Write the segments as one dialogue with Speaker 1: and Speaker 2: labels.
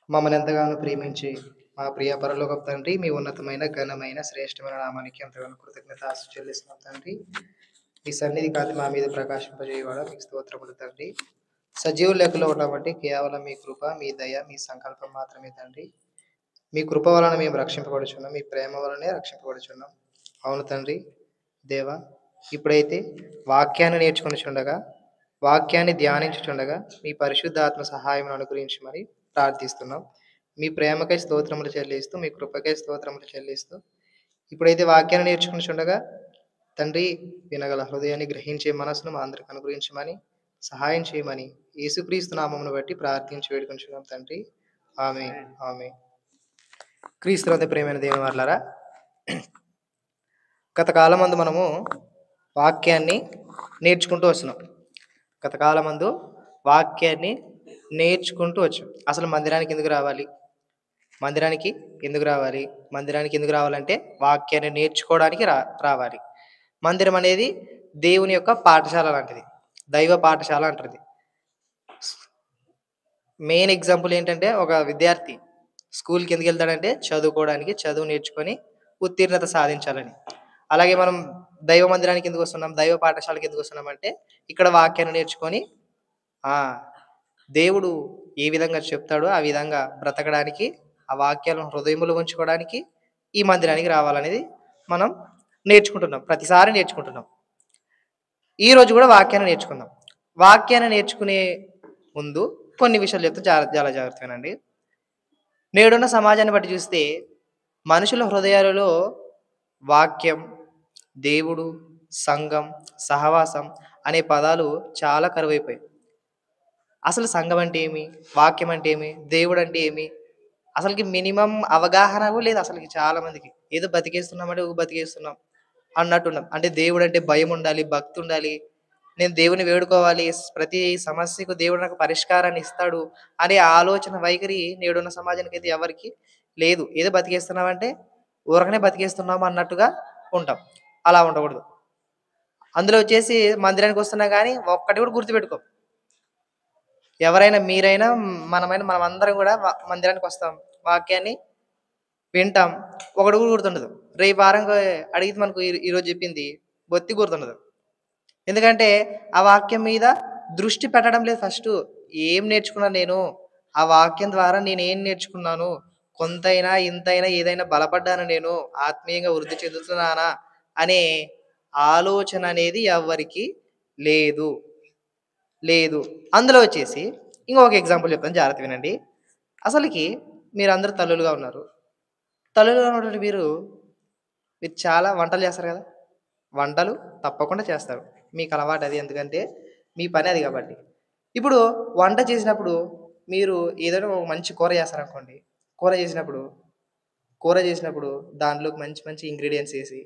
Speaker 1: మమ్మల్ని ఎంతగానో ప్రేమించి మా ప్రియ పరలోకపు తండ్రి, మీ ఉన్నతమైన, ఘనమైన, శ్రేష్టమైన నామానికి ఎంతగానో కృతజ్ఞతాస్తుతులు చెల్లిస్తున్నాం తండ్రి. మీ సన్నిధి కాంతి మా మీద ప్రకాశింపజేయవాడ మీకు స్తోత్రములు తండ్రి. సజీవ లెక్కలో ఉండబట్టి కేవలం మీ కృప, మీ దయ, మీ సంకల్పం మాత్రమే తండ్రి. మీ కృప వలన మేము రక్షింపబడుచున్నాం. మీ ప్రేమ వలనే రక్షింపబడుచున్నాం. అవును తండ్రి, దేవా, ఇప్పుడైతే వాక్యాన్ని నేర్చుకొనిచుండగా, వాక్యాన్ని ధ్యానించుచుండగా మీ పరిశుద్ధాత్మ సహాయం అనుగ్రహించమని ప్రార్థిస్తున్నాం. మీ ప్రేమకై స్తోత్రములు చెల్లిస్తూ, మీ కృపకై స్తోత్రములు చెల్లిస్తూ, ఇప్పుడైతే వాక్యాన్ని నేర్చుకొనిచుండగా తండ్రి, వినగల హృదయాన్ని గ్రహించే మనసును మా అందరికి అనుగ్రహించమని సహాయం చేయమని యేసుక్రీస్తు నామమును బట్టి ప్రార్థించి వేడుకొంచున్నాం తండ్రి. ఆమేన్. ఆమేన్. క్రీస్తునందు ప్రియమైన దేవుని వారలారా, గత కాలమందు మనము వాక్యాన్ని నేర్చుకుంటూ వస్తున్నాం. గత కాలమందు వాక్యాన్ని నేర్చుకుంటూ వచ్చాం. అసలు మందిరానికి ఎందుకు రావాలి? మందిరానికి ఎందుకు రావాలి? మందిరానికి ఎందుకు రావాలంటే వాక్యాన్ని నేర్చుకోవడానికి రావాలి. మందిరం అనేది దేవుని యొక్క పాఠశాల లాంటిది. దైవ పాఠశాల అంటారు. మెయిన్ ఎగ్జాంపుల్ ఏంటంటే, ఒక విద్యార్థి స్కూల్‌కి ఎందుకు వెళ్తాడంటే చదువుకోవడానికి, చదువు నేర్చుకొని ఉత్తీర్ణత సాధించాలని. అలాగే మనం దైవ మందిరానికి ఎందుకు వస్తున్నాం? దైవ పాఠశాలకు ఎందుకు వస్తున్నామంటే ఇక్కడ వాక్యాన్ని నేర్చుకొని ఆ! దేవుడు ఏ విధంగా చెప్తాడో ఆ విధంగా బ్రతకడానికి, ఆ వాక్యాలను హృదయములో ఉంచుకోవడానికి ఈ మందిరానికి రావాలనేది మనం నేర్చుకుంటున్నాం. ప్రతిసారి నేర్చుకుంటున్నాం. ఈరోజు కూడా వాక్యాన్ని నేర్చుకుందాం. వాక్యాన్ని నేర్చుకునే ముందు కొన్ని విషయాలు చెప్తే చాలా జాగ్రత్తగా వినండి. నేడున్న సమాజాన్ని బట్టి చూస్తే మనుషుల హృదయాలలో వాక్యం, దేవుడు, సంఘం, సహవాసం అనే పదాలు చాలా కరువైపోయాయి. అసలు సంఘం అంటే ఏమి? వాక్యం అంటే ఏమి? దేవుడు అంటే ఏమి? అసలుకి మినిమం అవగాహన కూడా లేదు అసలుకి చాలా మందికి. ఏదో బతికేస్తున్నామంటే బతికేస్తున్నాం అన్నట్టున్నాం. అంటే దేవుడు అంటే భయం ఉండాలి, భక్తి ఉండాలి. నేను దేవుని వేడుకోవాలి. ప్రతి సమస్యకు దేవుడు నాకు పరిష్కారాన్ని ఇస్తాడు అనే ఆలోచన వైఖరి నేడున్న సమాజానికైతే ఎవరికీ లేదు. ఏదో బతికేస్తున్నామంటే ఊరకనే బతికేస్తున్నాము అన్నట్టుగా ఉంటాం. అలా ఉండకూడదు. అందులో వచ్చేసి మందిరానికి వస్తున్నా గానీ ఒక్కటి కూడా గుర్తుపెట్టుకోం. ఎవరైనా మీరైనా, మనమైనా మనమందరం కూడా మందిరానికి వస్తాం. వాక్యాన్ని వింటాం. ఒకటి కూడా గుర్తుండదు. రేపు వారంగా అడిగితే మనకు ఈరోజు చెప్పింది బొత్తి గుర్తుండదు. ఎందుకంటే ఆ వాక్యం మీద దృష్టి పెట్టడం లేదు ఫస్టు. ఏం నేర్చుకున్నాను నేను? ఆ వాక్యం ద్వారా నేనేం నేర్చుకున్నాను? కొంతైనా, ఇంతైనా ఏదైనా బలపడ్డానా నేను? ఆత్మీయంగా వృద్ధి చెందుతున్నానా? అనే ఆలోచన అనేది ఎవ్వరికీ లేదు. లేదు. అందులో వచ్చేసి ఇంకొక ఎగ్జాంపుల్ చెప్తాను, జాగ్రత్తగా వినండి. అసలకి మీరందరూ తల్లులుగా ఉన్నారు. తల్లులుగా ఉన్నటువంటి మీరు చాలా వంటలు చేస్తారు కదా! వంటలు తప్పకుండా చేస్తారు. మీకు అలవాటు అది. ఎందుకంటే మీ పని అది కాబట్టి. ఇప్పుడు వంట చేసినప్పుడు మీరు ఏదైనా ఒక మంచి కూర చేస్తారనుకోండి. కూర చేసినప్పుడు, కూర చేసినప్పుడు దాంట్లోకి మంచి మంచి ఇంగ్రీడియెంట్స్ ఏసి,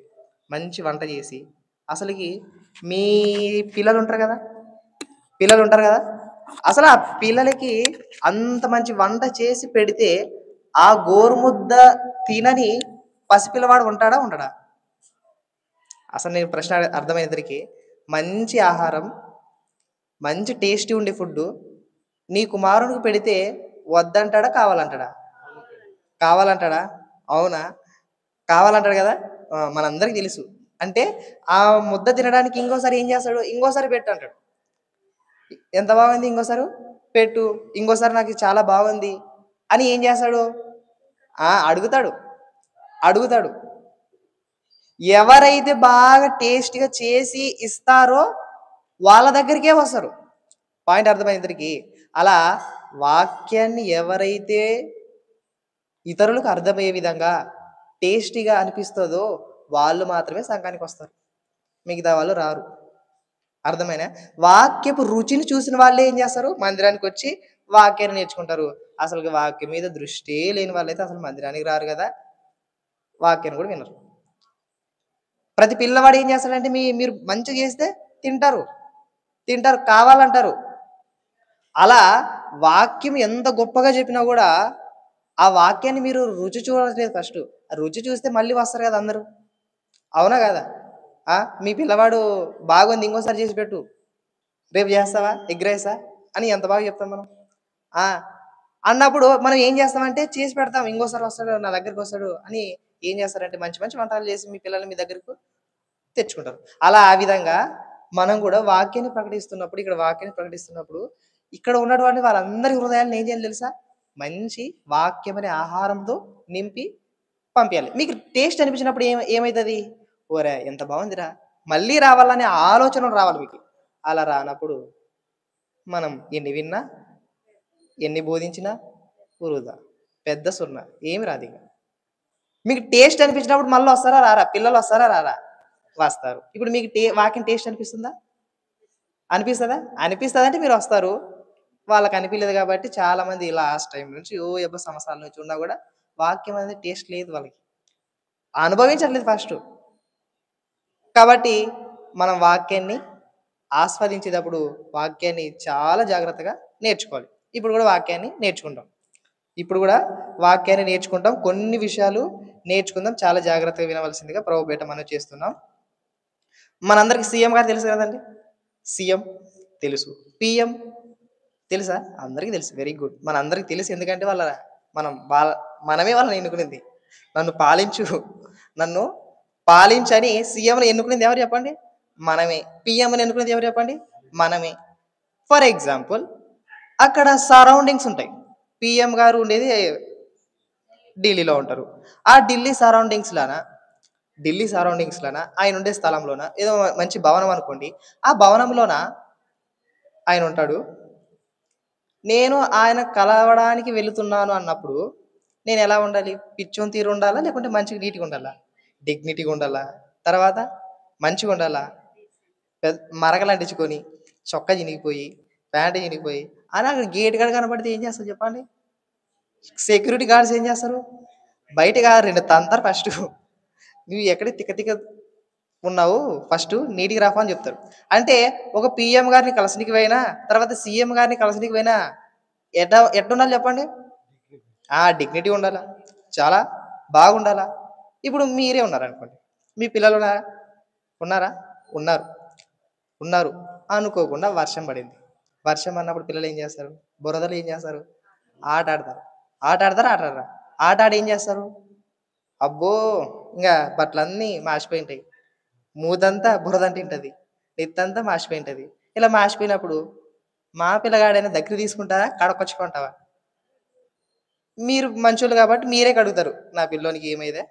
Speaker 1: మంచి వంట చేసి, అసలకి మీ పిల్లలుంటారు కదా! పిల్లలుంటారు కదా! అసలు ఆ పిల్లలకి అంత మంచి వంట చేసి పెడితే, ఆ గోరుముద్ద తినని పసిపిల్లవాడు ఉంటాడా? ఉండడా? అసలు నేను ప్రశ్న అర్థమైంది అందరికీ. మంచి ఆహారం, మంచి టేస్టీ ఉండే ఫుడ్డు నీ కుమారునికి పెడితే వద్దంటాడా? కావాలంటాడా? కావాలంటాడా? అవునా? కావాలంటాడు కదా! మనందరికి తెలుసు. అంటే ఆ ముద్ద తినడానికి ఇంకోసారి ఏం చేస్తాడు? ఇంకోసారి పెట్టు అంటాడు. ఎంత బాగుంది ఇంకోసారి పెట్టు. ఇంకోసారి నాకు ఇది చాలా బాగుంది అని ఏం చేస్తాడు? అడుగుతాడు. అడుగుతాడు. ఎవరైతే బాగా టేస్ట్‌గా చేసి ఇస్తారో వాళ్ళ దగ్గరికే వస్తారు. పాయింట్ అర్థమైందా అందరికి? అలా వాక్యాన్ని ఎవరైతే ఇతరులకు అర్థమయ్యే విధంగా టేస్టీగా అనిపిస్తదో వాళ్ళు మాత్రమే సంఘానికొస్తారు. మిగతా వాళ్ళు రారు. అర్థమైనా? వాక్యపు రుచిని చూసిన వాళ్ళే ఏం చేస్తారు? మందిరానికొచ్చి వాక్యాన్ని నేర్చుకుంటారు. అసలుకి వాక్యం మీద దృష్టే లేని వాళ్ళైతే అసలు మందిరానికి రారు గదా! వాక్యాన్ని కూడా వినరు. ప్రతి పిల్లవాడు ఏం చేస్తాడంటే మీరు మంచిగా చేస్తే తింటారు. తింటారు, కావాలంటారు. అలా వాక్యం ఎంత గొప్పగా చెప్పినా గూడా, ఆ వాక్యాన్ని మీరు రుచి చూడట్లేదు ఫస్టు. ఆ రుచి చూస్తే మళ్ళీ వస్తారు గదా అందరూ. అవునా కాదా? మీ పిల్లవాడు బాగుంది ఇంకోసారి చేసి పెట్టు. రేపు చేస్తావా ఎగ్ రైసా? అని ఎంత బాగా చెప్తాం మనం. ఆ! అన్నప్పుడు మనం ఏం చేస్తామంటే చేసి పెడతాం. ఇంకోసారి వస్తాడు, నా దగ్గరికి వస్తాడు అని ఏం చేస్తారంటే మంచి మంచి వంటకాలు చేసి మీ పిల్లల్ని మీ దగ్గరకు తెచ్చుకుంటారు. అలా ఆ విధంగా మనం కూడా వాక్యాన్ని ప్రకటిస్తున్నప్పుడు, ఇక్కడ వాక్యాన్ని ప్రకటిస్తున్నప్పుడు, ఇక్కడ ఉన్నటువంటి వాళ్ళందరి హృదయాలను ఏం చేయాలి తెలుసా? మంచి వాక్యం అనే ఆహారంతో నింపి పంపియాలి. మీకు టేస్ట్ అనిపించినప్పుడు ఏమైతది? ఓరేయ్! ఎంత బావుందిరా! మళ్ళీ రావాలనే ఆలోచన రావాలి మీకు. అలా రానప్పుడు మనం ఎన్ని విన్నా, ఎన్ని బోధించినా వృధా. పెద్ద సున్నా. ఏమి రాదిక. మీకు టేస్ట్ అనిపించినప్పుడు మళ్ళీ వస్తారా? రారా? పిల్లలు వస్తారా? రారా? వస్తారు. ఇప్పుడు మీకు వాకింగ్ టేస్ట్ అనిపిస్తుందా? అనిపిస్తదా? అనిపిస్తదంటే మీరొస్తారు. వాళ్ళకనిపియలేదు గాబట్టి చాలామంది లాస్ట్ టైమ్ నుంచి సంవత్సరాల నుంచి ఉన్నా గూడా వాక్యం అనేది టేస్ట్ లేదు వాళ్ళకి. అనుభవించట్లేదు ఫస్టు. కాబట్టి మనం వాక్యాన్ని ఆస్వాదించేటప్పుడు వాక్యాన్ని చాలా జాగ్రత్తగా నేర్చుకోవాలి. ఇప్పుడు గూడా వాక్యాన్ని నేర్చుకుంటాం. ఇప్పుడు గూడా వాక్యాన్ని నేర్చుకుంటాం. కొన్ని విషయాలు నేర్చుకుందాం. చాలా జాగ్రత్తగా వినవలసిందిగా ప్రభుపేట మనవి చేస్తున్నాం. మనందరికి సీఎం గారు తెలుసు గదండీ! సీఎం తెలుసు. పీఎం తెలుసా? అందరికి తెలుసు. Very good. మనందరికి తెలుసు. ఎందుకంటే మనం వాళ్ళ మనమే వాళ్ళని ఎన్నుకునింది. నన్ను పాలించు, నన్ను పాలించని సీఎంని ఎన్నుకునింది ఎవరు చెప్పండి? మనమే. పీఎంని ఎన్నుకునేది ఎవరు చెప్పండి? మనమే. ఫర్ ఎగ్జాంపుల్ అక్కడ సరౌండింగ్స్ ఉంటాయి. పీఎం గారు ఉండేది ఢిల్లీలో ఉంటారు. ఆ ఢిల్లీ సరౌండింగ్స్‌లోన ఆయనుండే స్థలంలోన ఏదో మంచి భవనం అనుకోండి. ఆ భవనంలోన ఆయనుంటాడు. నేను ఆయన కలవడానికి వెళుతున్నాను అన్నప్పుడు నేనెలా ఉండాలి? పిచ్చోని తీరు ఉండాలా? లేకుంటే మంచిగా నీట్‌గా ఉండాలా? డిగ్నిటీగా ఉండాలా? తర్వాత మంచిగుండాలా? మరకలంటించుకొని, చొక్కా చినిగిపోయి, ప్యాంట్ చినిగిపోయి అని అక్కడ గేట్ కాడ కనపడితే ఏం చేస్తారు చెప్పండి? సెక్యూరిటీ గార్డ్స్ ఏం చేస్తారు? బయటకి 2 తంతారు ఫస్టు. నువ్వు ఎక్కడ తిక్క తిక్క ఉన్నావు. ఫస్టు నీట్‌గా రాపో అని చెప్తారు. అంటే ఒక పీఎం గారిని కలసనీకి పోయినా, తర్వాత సీఎం గారిని కలసనీకి పోయినా ఎట్టుండాలి చెప్పండి? డిగ్నిటీ ఉండాలా. చాలా బాగుండాలా. ఇప్పుడు మీరే ఉన్నారనుకోండి. మీ పిల్లలు ఉన్నారా? ఉన్నారా? ఉన్నారు. ఉన్నారు. అనుకోకుండా వర్షం పడింది. వర్షం అన్నప్పుడు పిల్లలు ఏం చేస్తారు? బురదలో ఏం చేస్తారు? ఆట ఆడతారు. ఆట ఆడతారా? ఆట ఆడరా? ఆట ఆడి ఏం చేస్తారు? అబ్బో! ఇంగ బట్టలన్నీ మాసిపోయుంటాయి. మూతంతా బురదంటింటది. నెత్తంతా మాసిపోయుంటది. ఇలా మాసిపోయినప్పుడు మా పిల్లగాడైనా దగ్గర తీసుకుంటారా? కడకొచ్చుకుంటావా? మీరు మంచోళ్ళు కాబట్టి మీరే కడుగుతారు. నా పిల్లోనికి ఏమైందే?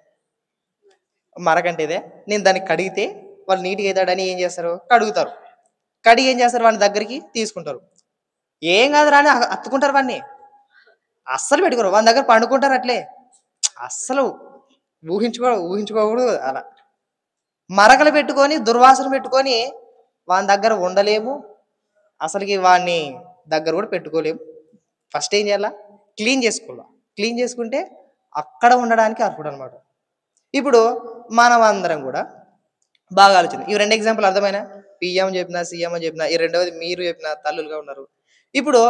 Speaker 1: మరకంటేదే. నేను దాన్ని కడిగితే వాళ్ళు నీట్‌గా అయితాడని ఏం చేస్తారు? కడుగుతారు. కడిగి ఏం చేస్తారు? వాడిని దగ్గరికి తీసుకుంటారు. ఏం కాదురా అని హత్తుకుంటారు వాడిని. అస్సలు పెట్టుకోరు. వాని దగ్గర పండుకుంటారు అట్లే. అస్సలు ఊహించుకోకూడదు అలా. మరకలు పెట్టుకొని, దుర్వాసన పెట్టుకొని వాని దగ్గర ఉండలేము. అసలకి వాడిని దగ్గర కూడా పెట్టుకోలేము. ఫస్ట్ ఏం చేయాలా? క్లీన్ చేసుకోవాల. క్లీన్ చేసుకుంటే అక్కడ ఉండడానికి అర్హుడనమాట. ఇప్పుడు మనమందరం గూడా బాగా ఆలోచించండి. ఈ 2 ఎగ్జాంపుల్ అర్థమైనా? పీఎం చెప్పినా, సీఎం అని చెప్పినా, ఈ రెండోది మీరు చెప్పిన తల్లులుగా ఉన్నారు. ఇప్పుడు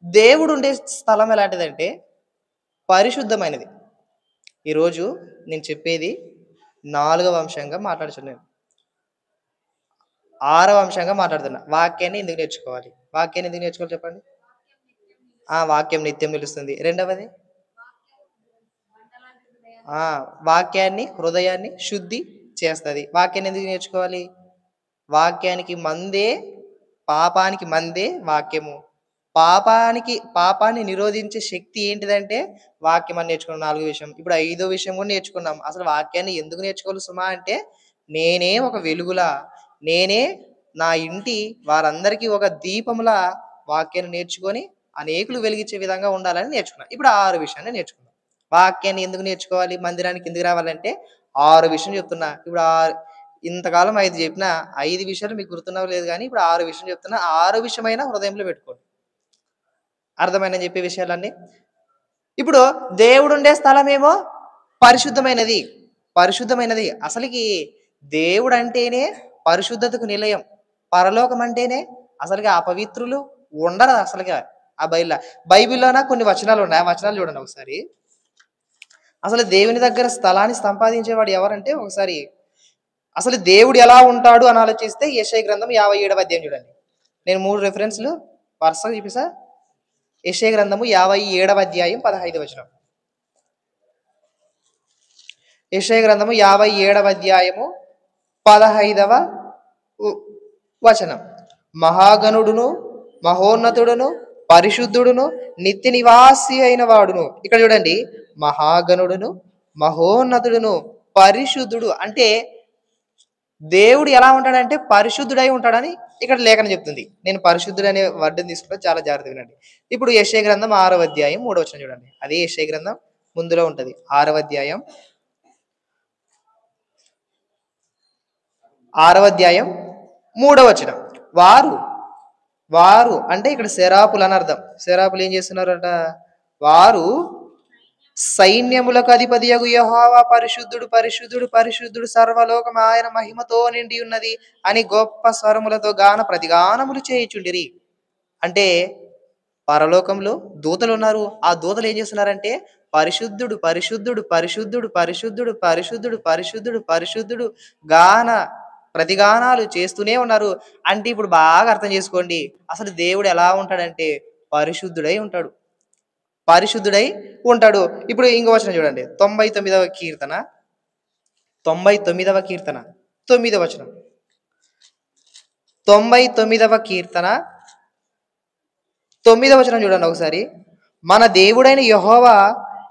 Speaker 1: దేవుడుండే స్థలం ఎలాంటిదంటే పరిశుద్ధమైనది. ఈరోజు నేను చెప్పేది 4వ అంశంగా మాట్లాడుచున్నాను. 6వ అంశంగా మాట్లాడుతున్నా. వాక్యాన్ని ఎందుకు నేర్చుకోవాలి? వాక్యాన్ని ఎందుకు నేర్చుకోవాలి చెప్పండి? వాక్యం నిత్యం నిలుస్తుంది. రెండవది ఆ! వాక్యాన్ని, హృదయాన్ని శుద్ధి చేస్తది. వాక్యాన్ని ఎందుకు నేర్చుకోవాలి? వాక్యానికి మందే పాపానికి మందే వాక్యము. పాపాన్ని నిరోధించే శక్తి ఏంటిదంటే వాక్యం అని నేర్చుకున్నాం 4 విషయం. ఇప్పుడు 5వ విషయం కూడా నేర్చుకున్నాం. అసలు వాక్యాన్ని ఎందుకు నేర్చుకోవాలి సుమా అంటే, నేనే ఒక వెలుగులా, నేనే నా ఇంటి వారందరికీ ఒక దీపములా వాక్యాన్ని నేర్చుకొని అనేకులు వెలిగించే విధంగా ఉండాలని నేర్చుకున్నా. ఇప్పుడు 6 విషయాన్ని నేర్చుకుందాం. వాక్యాన్ని ఎందుకు నేర్చుకోవాలి? మందిరానికి ఎందుకు రావాలంటే 6 విషయం చెప్తున్నా. ఇప్పుడు ఇంతకాలం 5 చెప్పినా 5 విషయాలు మీకు గుర్తున్నవో లేదు గానీ, ఇప్పుడు 6 విషయం చెప్తున్నా. 6 విషయమైనా హృదయంలో పెట్టుకోండి. అర్థమైందని చెప్పే విషయాలన్నీ. ఇప్పుడు దేవుడుండే స్థలమేమో పరిశుద్ధమైనది. పరిశుద్ధమైనది. అసలకి దేవుడంటేనే పరిశుద్ధతకు నిలయం. పరలోకం అంటేనే అసలుకి అపవిత్రులు ఉండరు అసలుగా ఆ బైబిల్‌లోన కొన్ని వచనాలున్నాయి. ఆ వచనాలు చూడండి ఒకసారి. అసలు దేవుని దగ్గర స్థలాన్ని సంపాదించేవాడు ఎవరంటే ఒకసారి అసలు దేవుడు ఎలా ఉంటాడు అని ఆలోచిస్తే యెషయా గ్రంథం 57వ అధ్యాయం చూడండి. నేను 3 రిఫరెన్స్‌లు వరుసగా చూపిస్తా. యెషయా గ్రంథము 57వ అధ్యాయం 15వ వచనం. యెషయా గ్రంథము 57వ అధ్యాయము 15వ వచనం. మహాగణుడును మహోన్నతుడును పరిశుద్ధుడును నిత్య నివాసి అయిన వాడును. ఇక్కడ చూడండి, మహాగణుడును మహోన్నతుడును పరిశుద్ధుడు అంటే దేవుడు ఎలా ఉంటాడంటే పరిశుద్ధుడై ఉంటాడని ఇక్కడ లేఖనం చెప్తుంది. నేను పరిశుద్ధుడు అనే వర్డ్ని తీసుకుంటే చాలా జాగ్రత్త వినండి. ఇప్పుడు యెషయా గ్రంథం 6వ అధ్యాయం 3వ వచనం చూడండి. అదే యెషయా గ్రంథం ముందులో ఉంటది. 6వ అధ్యాయం 3వ వచనం. వారు వారు అంటే ఇక్కడ శరాపులు అని అర్థం. శరాపులు ఏం చేస్తున్నారట? వారు సైన్యములకు అధిపతియగు యెహోవా పరిశుద్ధుడు పరిశుద్ధుడు పరిశుద్ధుడు సర్వలోకం ఆయన మహిమతో నిండి ఉన్నది అని గొప్ప స్వరములతో గాన ప్రతిగానములు చేయుచుండిరి. అంటే పరలోకంలో దూతలు ఉన్నారు. ఆ దూతలు ఏం చేస్తున్నారంటే పరిశుద్ధుడు పరిశుద్ధుడు పరిశుద్ధుడు పరిశుద్ధుడు పరిశుద్ధుడు పరిశుద్ధుడు పరిశుద్ధుడు గాన ప్రతిగానాలు చేస్తూనే ఉన్నారు. అంటే ఇప్పుడు బాగా అర్థం చేసుకోండి, అసలు దేవుడు ఎలా ఉంటాడంటే పరిశుద్ధుడై ఉంటాడు, పరిశుద్ధుడై ఉంటాడు. ఇప్పుడు ఇంకో వచనం చూడండి, 99వ కీర్తన 99వ కీర్తన 9వ వచనం. 99వ కీర్తన 9వ వచనం చూడండి ఒకసారి. మన దేవుడైన యెహోవా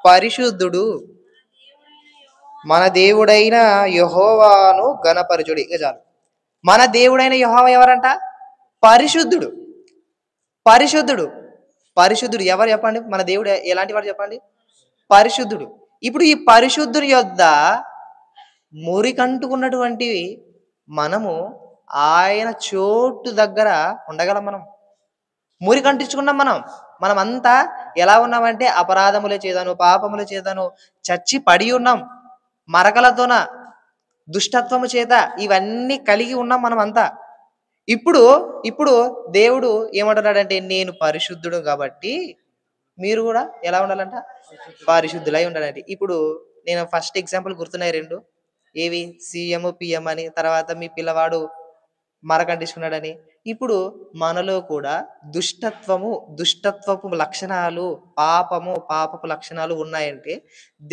Speaker 1: పరిశుద్ధుడు, మన దేవుడైన యెహోవాను గణపరచుడి. ఇక చాలు. మన దేవుడైన యెహోవా ఎవరంట? పరిశుద్ధుడు. పరిశుద్ధుడు పరిశుద్ధుడు ఎవరు చెప్పండి? మన దేవుడు ఎలాంటి వాడు చెప్పండి? పరిశుద్ధుడు. ఇప్పుడు ఈ పరిశుద్ధుని యొద్ద మురికంటుకున్నటువంటి మనము ఆయన చోటు దగ్గర ఉండగలం. మనం మురికంటించుకున్నాం. మనమంతా ఎలా ఉన్నామంటే అపరాధములే చేదాను పాపములే చేదాను చచ్చి పడి ఉన్నాం, మరకలతోన దుష్టత్వము చేత ఇవన్నీ కలిగి ఉన్నాం మనమంతా. ఇప్పుడు దేవుడు ఏమంటున్నాడంటే నేను పరిశుద్ధుడు కాబట్టి మీరు కూడా ఎలా ఉండాలంట? పరిశుద్ధులై ఉండాలంటే. ఇప్పుడు నేను ఫస్ట్ ఎగ్జాంపుల్ గుర్తున్నాయి రెండు, ఏవి? సీఎం పిఎం అని, తర్వాత మీ పిల్లవాడు మరకంటించుకున్నాడని. ఇప్పుడు మనలో కూడా దుష్టత్వపు లక్షణాలు, పాపపు లక్షణాలు ఉన్నాయంటే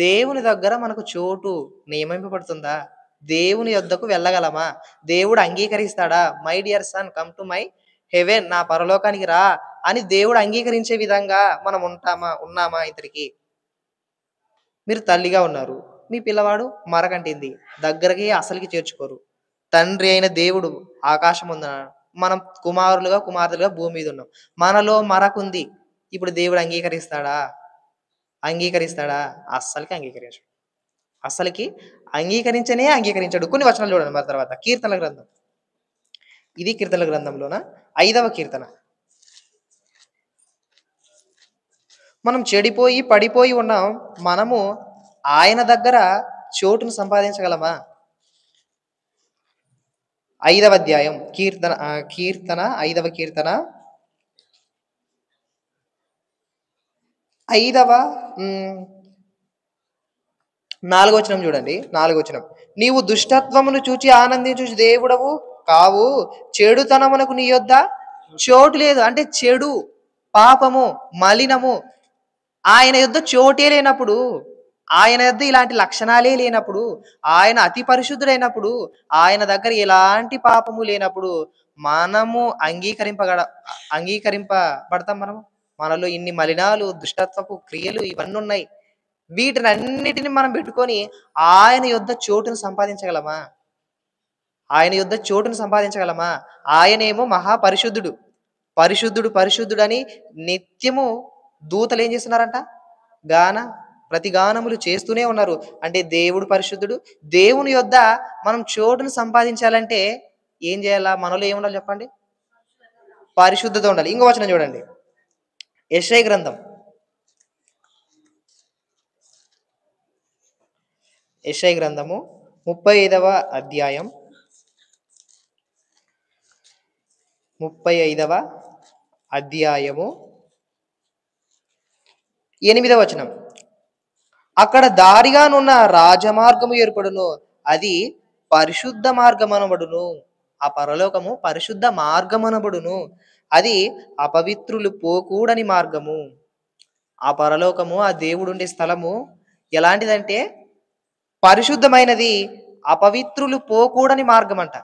Speaker 1: దేవుని దగ్గర మనకు చోటు నియమింపబడుతుందా? దేవుని యొద్దకు వెళ్ళగలమా? దేవుడు అంగీకరిస్తాడా? My dear son come to my heaven, నా పరలోకానికి రా అని దేవుడు అంగీకరించే విధంగా మనం ఉన్నామా? ఇతరికి మీరు తల్లిగా ఉన్నారు, మీ పిల్లవాడు మరకంటింది, దగ్గరకి అసలుకి చేర్చుకోరు. తండ్రి అయిన దేవుడు ఆకాశం ఉన్నాడు, మనం కుమారులుగా భూమి మీద ఉన్నాం. మనలో మరకుంది. ఇప్పుడు దేవుడు అంగీకరిస్తాడా? అస్సలకి అంగీకరించాడు. కొన్ని వచనాలు చూడండి మరి తర్వాత. కీర్తనల గ్రంథం, ఇది కీర్తనల గ్రంథంలోన 5వ కీర్తన. మనం చెడిపోయి పడిపోయి ఉన్నాం, మనము ఆయన దగ్గర చోటును సంపాదించగలమా? 5వ అధ్యాయం కీర్తన 5వ కీర్తన 4వ వచనం చూడండి. 4వ వచనం. నీవు దుష్టత్వమును చూచి ఆనందించు దేవుడవు కావు, చెడుతనమునకు నీ యొద్ద చోటు లేదు. అంటే చెడు, పాపము, మలినము ఆయన యొద్ద చోటే లేనప్పుడు, ఆయన యొద్ద ఇలాంటి లక్షణాలే లేనప్పుడు, ఆయన అతి పరిశుద్ధుడైనప్పుడు, ఆయన దగ్గర ఎలాంటి పాపము లేనప్పుడు మనము అంగీకరింపబడతాం. మనలో ఇన్ని మలినాలు, దుష్టత్వపు క్రియలు ఇవన్నీ ఉన్నాయి. వీటిని అన్నిటిని మనం పెట్టుకొని ఆయన యొద్ద చోటును సంపాదించగలమా? ఆయనేమో మహాపరిశుద్ధుడు. పరిశుద్ధుడు అని నిత్యము దూతలు ఏం చేస్తున్నారంట? ప్రతిగానములు చేస్తూనే ఉన్నారు. అంటే దేవుడు పరిశుద్ధుడు. దేవుని యొద్ద మనం చోటును సంపాదించాలంటే ఏం చేయాలా? మనలో ఏముండాలి చెప్పండి? పరిశుద్ధత ఉండాలి. ఇంకో వచనం చూడండి, యెషయా గ్రంథం 35వ అధ్యాయం 8వ వచనం. అక్కడ దారిగానున్న రాజమార్గము ఏర్పడును, అది పరిశుద్ధ మార్గమనబడును. ఆ పరలోకము పరిశుద్ధ మార్గమనబడును. అది అపవిత్రులు పోకూడని మార్గము. ఆ పరలోకము, ఆ దేవుడుండే స్థలము ఎలాంటిదంటే పరిశుద్ధమైనది. అపవిత్రులు పోకూడని మార్గమంట.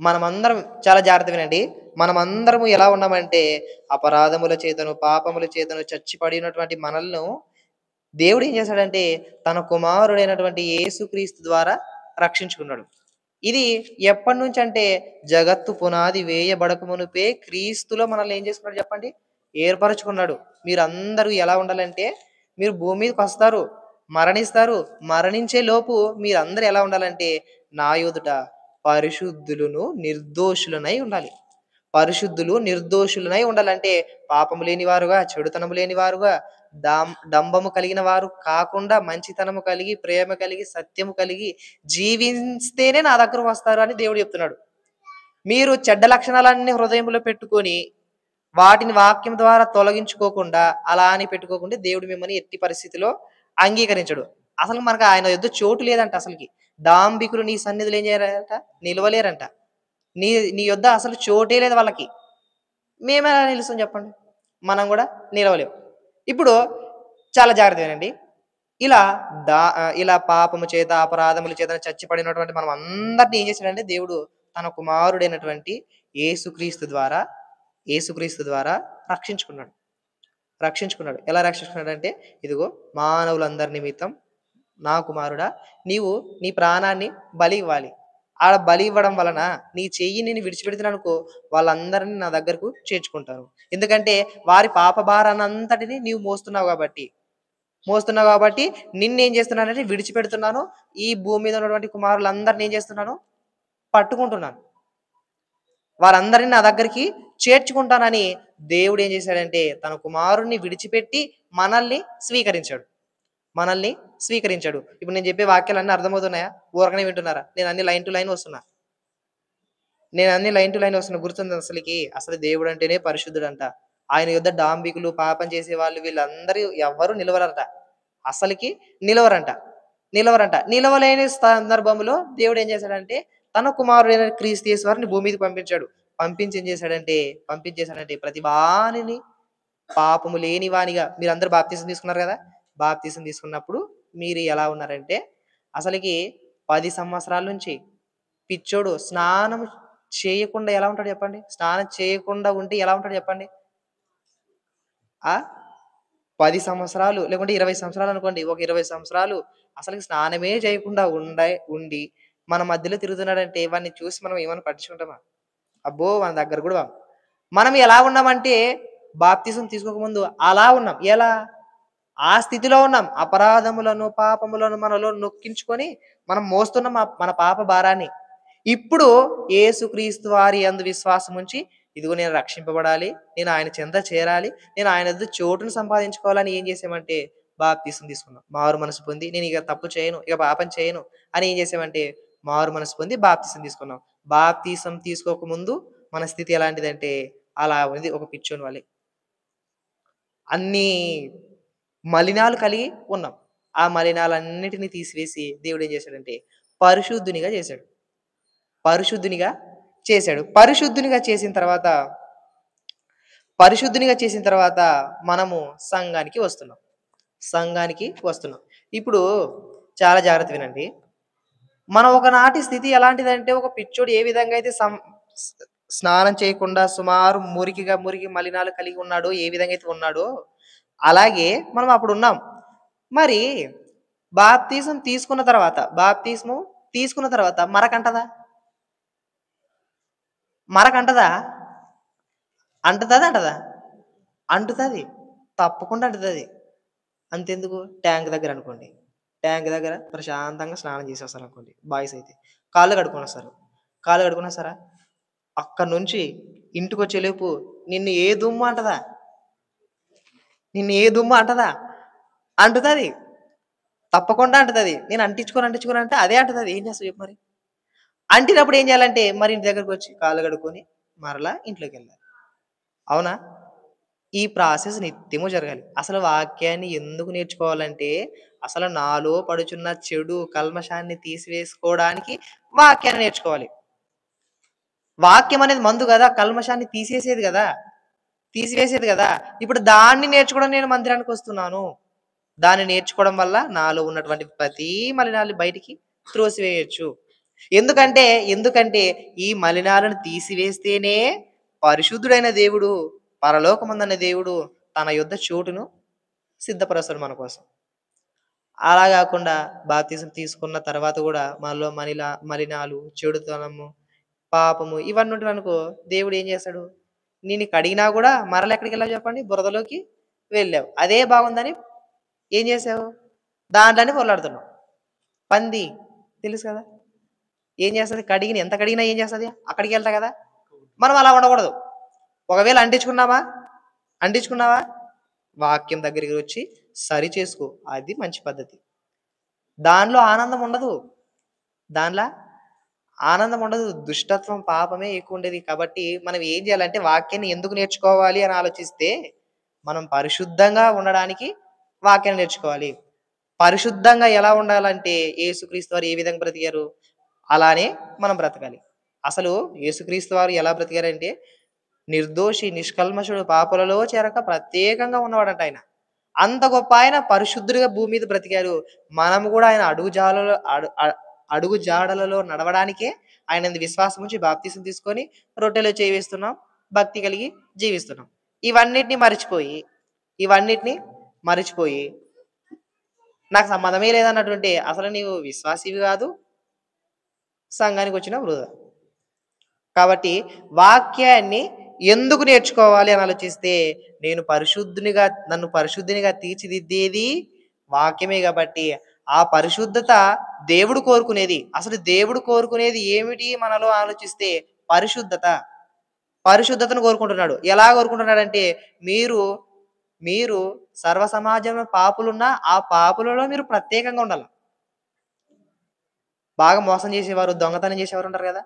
Speaker 1: మనమందరం చాలా జాగ్రత్త వినండి. మనమందరము ఎలా ఉన్నామంటే అపరాధముల చేతను, పాపముల చేతను చచ్చి పడినటువంటి మనలను దేవుడు ఏం చేశాడంటే తన కుమారుడైనటువంటి యేసుక్రీస్తు ద్వారా రక్షించుకున్నాడు. ఇది ఎప్పటినుంచంటే జగత్తు పునాది వేయబడక మునుపే క్రీస్తులో మనల్ని ఏం చేసుకున్నాడు చెప్పండి? ఏర్పరచుకున్నాడు. మీరందరూ ఎలా ఉండాలంటే మీరు భూమి మీదకొస్తారు, మరణిస్తారు. మరణించే లోపు మీరందరూ ఎలా ఉండాలంటే నా ఎదుట పరిశుద్ధులును, నిర్దోషులనై ఉండాలి. పరిశుద్ధులు, నిర్దోషులనై ఉండాలంటే పాపము లేనివారుగా, చెడుతనము లేనివారుగా, డంబము కలిగిన వారు కాకుండా మంచితనము కలిగి, ప్రేమ కలిగి, సత్యము కలిగి జీవిస్తేనే నా దగ్గరకు వస్తారు అని దేవుడు చెప్తున్నాడు. మీరు చెడ్డ లక్షణాలన్నీ హృదయంలో పెట్టుకొని వాటిని వాక్యం ద్వారా తొలగించుకోకుండా అలా అని పెట్టుకోకుండా దేవుడు మిమ్మల్ని ఎట్టి పరిస్థితిలో అంగీకరించడు. అసలు మనకు ఆయన యొద్ద చోటు లేదంట అసలుకి. డాంబికులు నీ సన్నిధిలో ఏం చేయరంట? నిలవలేరంట. నీ నీ యొద్ద అసలు చోటే లేదు వాళ్ళకి. మేమెలా నిలుస్తాం చెప్పండి? మనం కూడా నిలవలేం. ఇప్పుడు చాలా జాగ్రత్త వినండి. ఇలా ఇలా పాపము చేత, అపరాధముల చేత చచ్చి పడినటువంటి మనం అందరిని ఏం చేశాడంటే దేవుడు తన కుమారుడైనటువంటి యేసుక్రీస్తు ద్వారా యేసుక్రీస్తు ద్వారా రక్షించుకున్నాడు. రక్షించుకున్నాడు. ఎలా రక్షించుకున్నాడంటే, ఇదిగో మానవులందరి నిమిత్తం నా కుమారుడా నీవు నీ ప్రాణాన్ని బలి ఇవ్వాలి. ఆడ బలి ఇవ్వడం వలన నీ చెయ్యి నేను విడిచిపెడుతున్నాననుకో వాళ్ళందరిని నా దగ్గరకు చేర్చుకుంటాను. ఎందుకంటే వారి పాప భారాన్నంతటిని నీవు మోస్తున్నావు కాబట్టి నిన్నేం చేస్తున్నానంటే విడిచిపెడుతున్నాను. ఈ భూమి మీద ఉన్నటువంటి కుమారులందరిని ఏం చేస్తున్నాను? పట్టుకుంటున్నాను. వారందరిని నా దగ్గరికి చేర్చుకుంటానని దేవుడు ఏం చేశాడంటే తన కుమారుణ్ణి విడిచిపెట్టి మనల్ని స్వీకరించాడు. మనల్ని స్వీకరించాడు. ఇప్పుడు నేను చెప్పే వాక్యాలన్నీ అర్థమవుతున్నాయా? ఊరకనే వింటున్నారా? నేను అన్ని లైన్ టు లైన్ వస్తున్నా. గుర్తుంది అసలుకి. అసలు దేవుడు అంటేనే పరిశుద్ధుడంట. ఆయన యొద్ద డాంబికులు, పాపం చేసేవాళ్ళు వీళ్ళందరూ ఎవ్వరు నిలవరంట. అసలుకి నిలవరంట. నిలవలేని సందర్భంలో దేవుడు ఏం చేశాడంటే తన కుమారుడైన క్రీస్తు యేసు వారిని భూమి మీదకి పంపించాడు. పంపించేశాడంటే ప్రతి వానిని పాపము లేని వానిగా మీరందరూ బాప్తీసం తీసుకున్నారు కదా! బాప్తీసం తీసుకున్నప్పుడు మీరు ఎలా ఉన్నారంటే అసలుకి 10 సంవత్సరాల నుంచి పిచ్చోడు స్నానం చేయకుండా ఎలా ఉంటాడు చెప్పండి? స్నానం చేయకుండా ఉంటే ఎలా ఉంటాడు చెప్పండి? ఆ 10 సంవత్సరాలు లేకుంటే 20 సంవత్సరాలు అనుకోండి. ఒక 20 సంవత్సరాలు అసలుకి స్నానమే చేయకుండా ఉండి మన మధ్యలో తిరుగుతున్నాడంటే వాడిని చూసి మనం ఏమైనా పట్టించుకుంటామా? అబ్బో! మన దగ్గర కూడా రాం. మనం ఎలా ఉన్నామంటే బాప్తిసం తీసుకోకముందు అలా ఉన్నాం. ఎలా? ఆ స్థితిలో ఉన్నాం. అపరాధములను, పాపములను మనలో నొక్కించుకొని మనం మోస్తున్నాం మన పాప భారాన్ని. ఇప్పుడు యేసుక్రీస్తు వారి యందు విశ్వాసం ఉంచి ఇదిగో నేను రక్షింపబడాలి. నేను ఆయన చెంత చేరాలి. నేను ఆయన యొద్ద చోటును సంపాదించుకోవాలని ఏం చేసామంటే బాప్తిసం తీసుకున్నాం. మారు మనసు పొంది నేను ఇక తప్పు చేయను, ఇక పాపం చేయను అని ఏం చేసామంటే మారు మనసు పొంది బాప్తిసం తీసుకున్నాం. బాప్తిసం తీసుకోకముందు మన స్థితి ఎలాంటిదంటే అలా ఉంది ఒక పిచ్చోని వలె. అన్నీ మలినాలు కలిగి ఉన్నాం. ఆ మలినాలన్నిటిని తీసివేసి దేవుడు ఏం చేశాడంటే పరిశుద్ధునిగా చేశాడు. పరిశుద్ధునిగా చేశాడు. పరిశుద్ధునిగా చేసిన తర్వాత మనము సంఘానికి వస్తున్నాం. ఇప్పుడు చాలా జాగ్రత్త వినండి. మనం ఒకనాటి స్థితి ఎలాంటిదంటే ఒక పిచ్చోడు ఏ విధంగా అయితే స్నానం చేయకుండా సుమారు మురికి మలినాలు కలిగి ఉన్నాడో ఏ విధంగా అయితే ఉన్నాడో అలాగే మనం అప్పుడు ఉన్నాం. మరి బాప్తిసం తీసుకున్న తర్వాత మరకంటదా? అంటదా? అంటుతుంది. తప్పకుండా అంటుతుంది. అంతెందుకు ట్యాంక్ దగ్గర అనుకోండి. ట్యాంక్ దగ్గర ప్రశాంతంగా స్నానం చేసి వస్తారనుకోండి బాయ్స్ అయితే. కాళ్ళు కడుక్కొని వస్తారా? అక్కడి నుంచి ఇంటికొచ్చేలోపు నిన్ను ఏ దుమ్ము అంటదా? అంటుతుంది. తప్పకుండా అంటుతుంది. నేను అంటించుకోను అంటే అదే అంటుతుంది. ఏం చేస్తావు చెప్పు మరి? అంటినప్పుడు ఏం చేయాలంటే మరి ఇంటి దగ్గరకు వచ్చి కాళ్ళు కడుక్కొని మరలా ఇంట్లోకి వెళ్ళాలి. అవునా? ఈ ప్రాసెస్ నిత్యము జరగాలి. అసలు వాక్యాన్ని ఎందుకు నేర్చుకోవాలంటే అసలు నాలో పడుచున్న చెడు కల్మషాన్ని తీసివేసుకోవడానికి వాక్యాన్ని నేర్చుకోవాలి. వాక్యం అనేది మందు కదా, కల్మషాన్ని తీసేసేది కదా, తీసివేసేది కదా. ఇప్పుడు దాన్ని నేర్చుకోవడం నేను మందిరానికి వస్తున్నాను. దాన్ని నేర్చుకోవడం వల్ల నాలో ఉన్నటువంటి ప్రతి మలినాల్ని బయటికి త్రోసివేయొచ్చు. ఎందుకంటే, ఎందుకంటే ఈ మలినాలను తీసివేస్తేనే పరిశుద్ధుడైన దేవుడు, పరలోకమందున్న దేవుడు తన యొద్ద చోటును సిద్ధపరుస్తాడు మన కోసం. అలా గాకుండా బాప్తిసం తీసుకున్న తర్వాత గూడా మనలో మలినాలు, చెడుతనము, పాపము ఇవన్నీ ఉంటున్నాయనుకో, దేవుడు ఏం చేస్తాడు? నిన్ను కడిగినా గూడా మరలా ఎక్కడికెళ్ళావు చెప్పండి? బురదలోకి వెళ్ళావు. అదే బాగుందని ఏం చేసావు? దాంట్లోనే పొర్లాడుతున్నావు. పంది తెలుసు కదా! ఏం చేస్తది? ఎంత కడిగినా ఏం చేస్తది? అక్కడికెళ్తా కదా! మనం అలా ఉండకూడదు. ఒకవేళ అంటించుకున్నావా? అంటించుకున్నావా? వాక్యం దగ్గరికి వచ్చి సరి చేసుకో. అది మంచి పద్ధతి. దానిలో ఆనందం ఉండదు. దానిలో ఆనందం ఉండదు. దుష్టత్వం, పాపమే ఎక్కువుండేది. కాబట్టి మనం ఏం చేయాలంటే వాక్యాన్ని ఎందుకు నేర్చుకోవాలి అని ఆలోచిస్తే, మనం పరిశుద్ధంగా ఉండడానికి వాక్యాన్ని నేర్చుకోవాలి. పరిశుద్ధంగా ఎలా ఉండాలంటే యేసుక్రీస్తు వారు ఏ విధంగా బ్రతికారు? అలానే మనం బ్రతకాలి. అసలు యేసుక్రీస్తు వారు ఎలా బ్రతికారంటే నిర్దోషి, నిష్కల్మషుడు, పాపులలో చేరక ప్రత్యేకంగా ఉన్నవాడంట ఆయన. అంత గొప్ప ఆయన పరిశుద్ధుడిగా భూమి మీద బ్రతికారు. మనము కూడా ఆయన అడుగు జాడలలో నడవడానికే ఆయనందు విశ్వాసం ఉంచి బాప్తీసం తీసుకొని రొట్టెలో చేయి వేస్తున్నాం. భక్తి కలిగి జీవిస్తున్నాం. ఇవన్నిటిని మరిచిపోయి, ఇవన్నిటిని మరిచిపోయి నాకు సంబంధమే లేదన్నటువంటి అసలు నీవు విశ్వాసివి కాదు. సంఘానికి వచ్చిన వృధా. కాబట్టి వాక్యాన్ని ఎందుకు నేర్చుకోవాలి అని ఆలోచిస్తే, నన్ను పరిశుద్ధినిగా తీర్చిదిద్దేది వాక్యమే కాబట్టి, ఆ పరిశుద్ధత దేవుడు కోరుకునేది. అసలు దేవుడు కోరుకునేది ఏమిటి మనలో ఆలోచిస్తే పరిశుద్ధత. పరిశుద్ధతను కోరుకుంటున్నాడు. ఎలా కోరుకుంటున్నాడంటే, మీరు మీరు సర్వ సమాజంలో పాపులున్నా, ఆ పాపులలో మీరు ప్రత్యేకంగా ఉండాల. బాగా మోసం చేసేవారు, దొంగతనం చేసేవారు ఉంటారు కదా!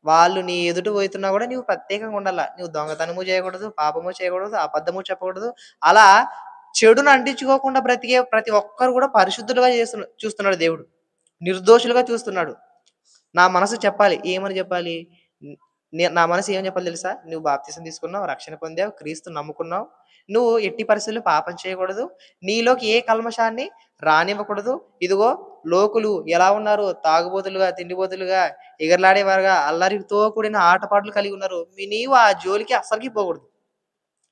Speaker 1: వాళ్ళు నీ ఎదుట పోతున్నా కూడా నీవు ప్రత్యేకంగా ఉండాల. నువ్వు దొంగతనము చేయకూడదు, పాపము చేయకూడదు, అబద్ధము చెప్పకూడదు. అలా చెడును అంటించుకోకుండా బ్రతికే ప్రతి ఒక్కరు కూడా పరిశుద్ధులుగా చూస్తున్నాడు దేవుడు. నిర్దోషులుగా చూస్తున్నాడు. నా మనసు చెప్పాలి. ఏమని చెప్పాలి? నా మనసు ఏమని చెప్పాలి తెలుసా? నువ్వు బాప్తిసం తీసుకున్నావు, రక్షణ పొందావు, క్రీస్తుని నమ్ముకున్నావు. నువ్వు ఎట్టి పరిస్థితుల్లో పాపం చేయకూడదు. నీలోకి ఏ కల్మషాన్ని రానివ్వకూడదు. ఇదిగో లోకులు ఎలా ఉన్నారు? తాగుబోతులుగా, తిండిబోతులుగా, ఎగరలాడేవారుగా, అల్లరితో కూడిన ఆటపాటలు కలిగి ఉన్నారు. నీవు ఆ జోలికి అస్సలకి పోకూడదు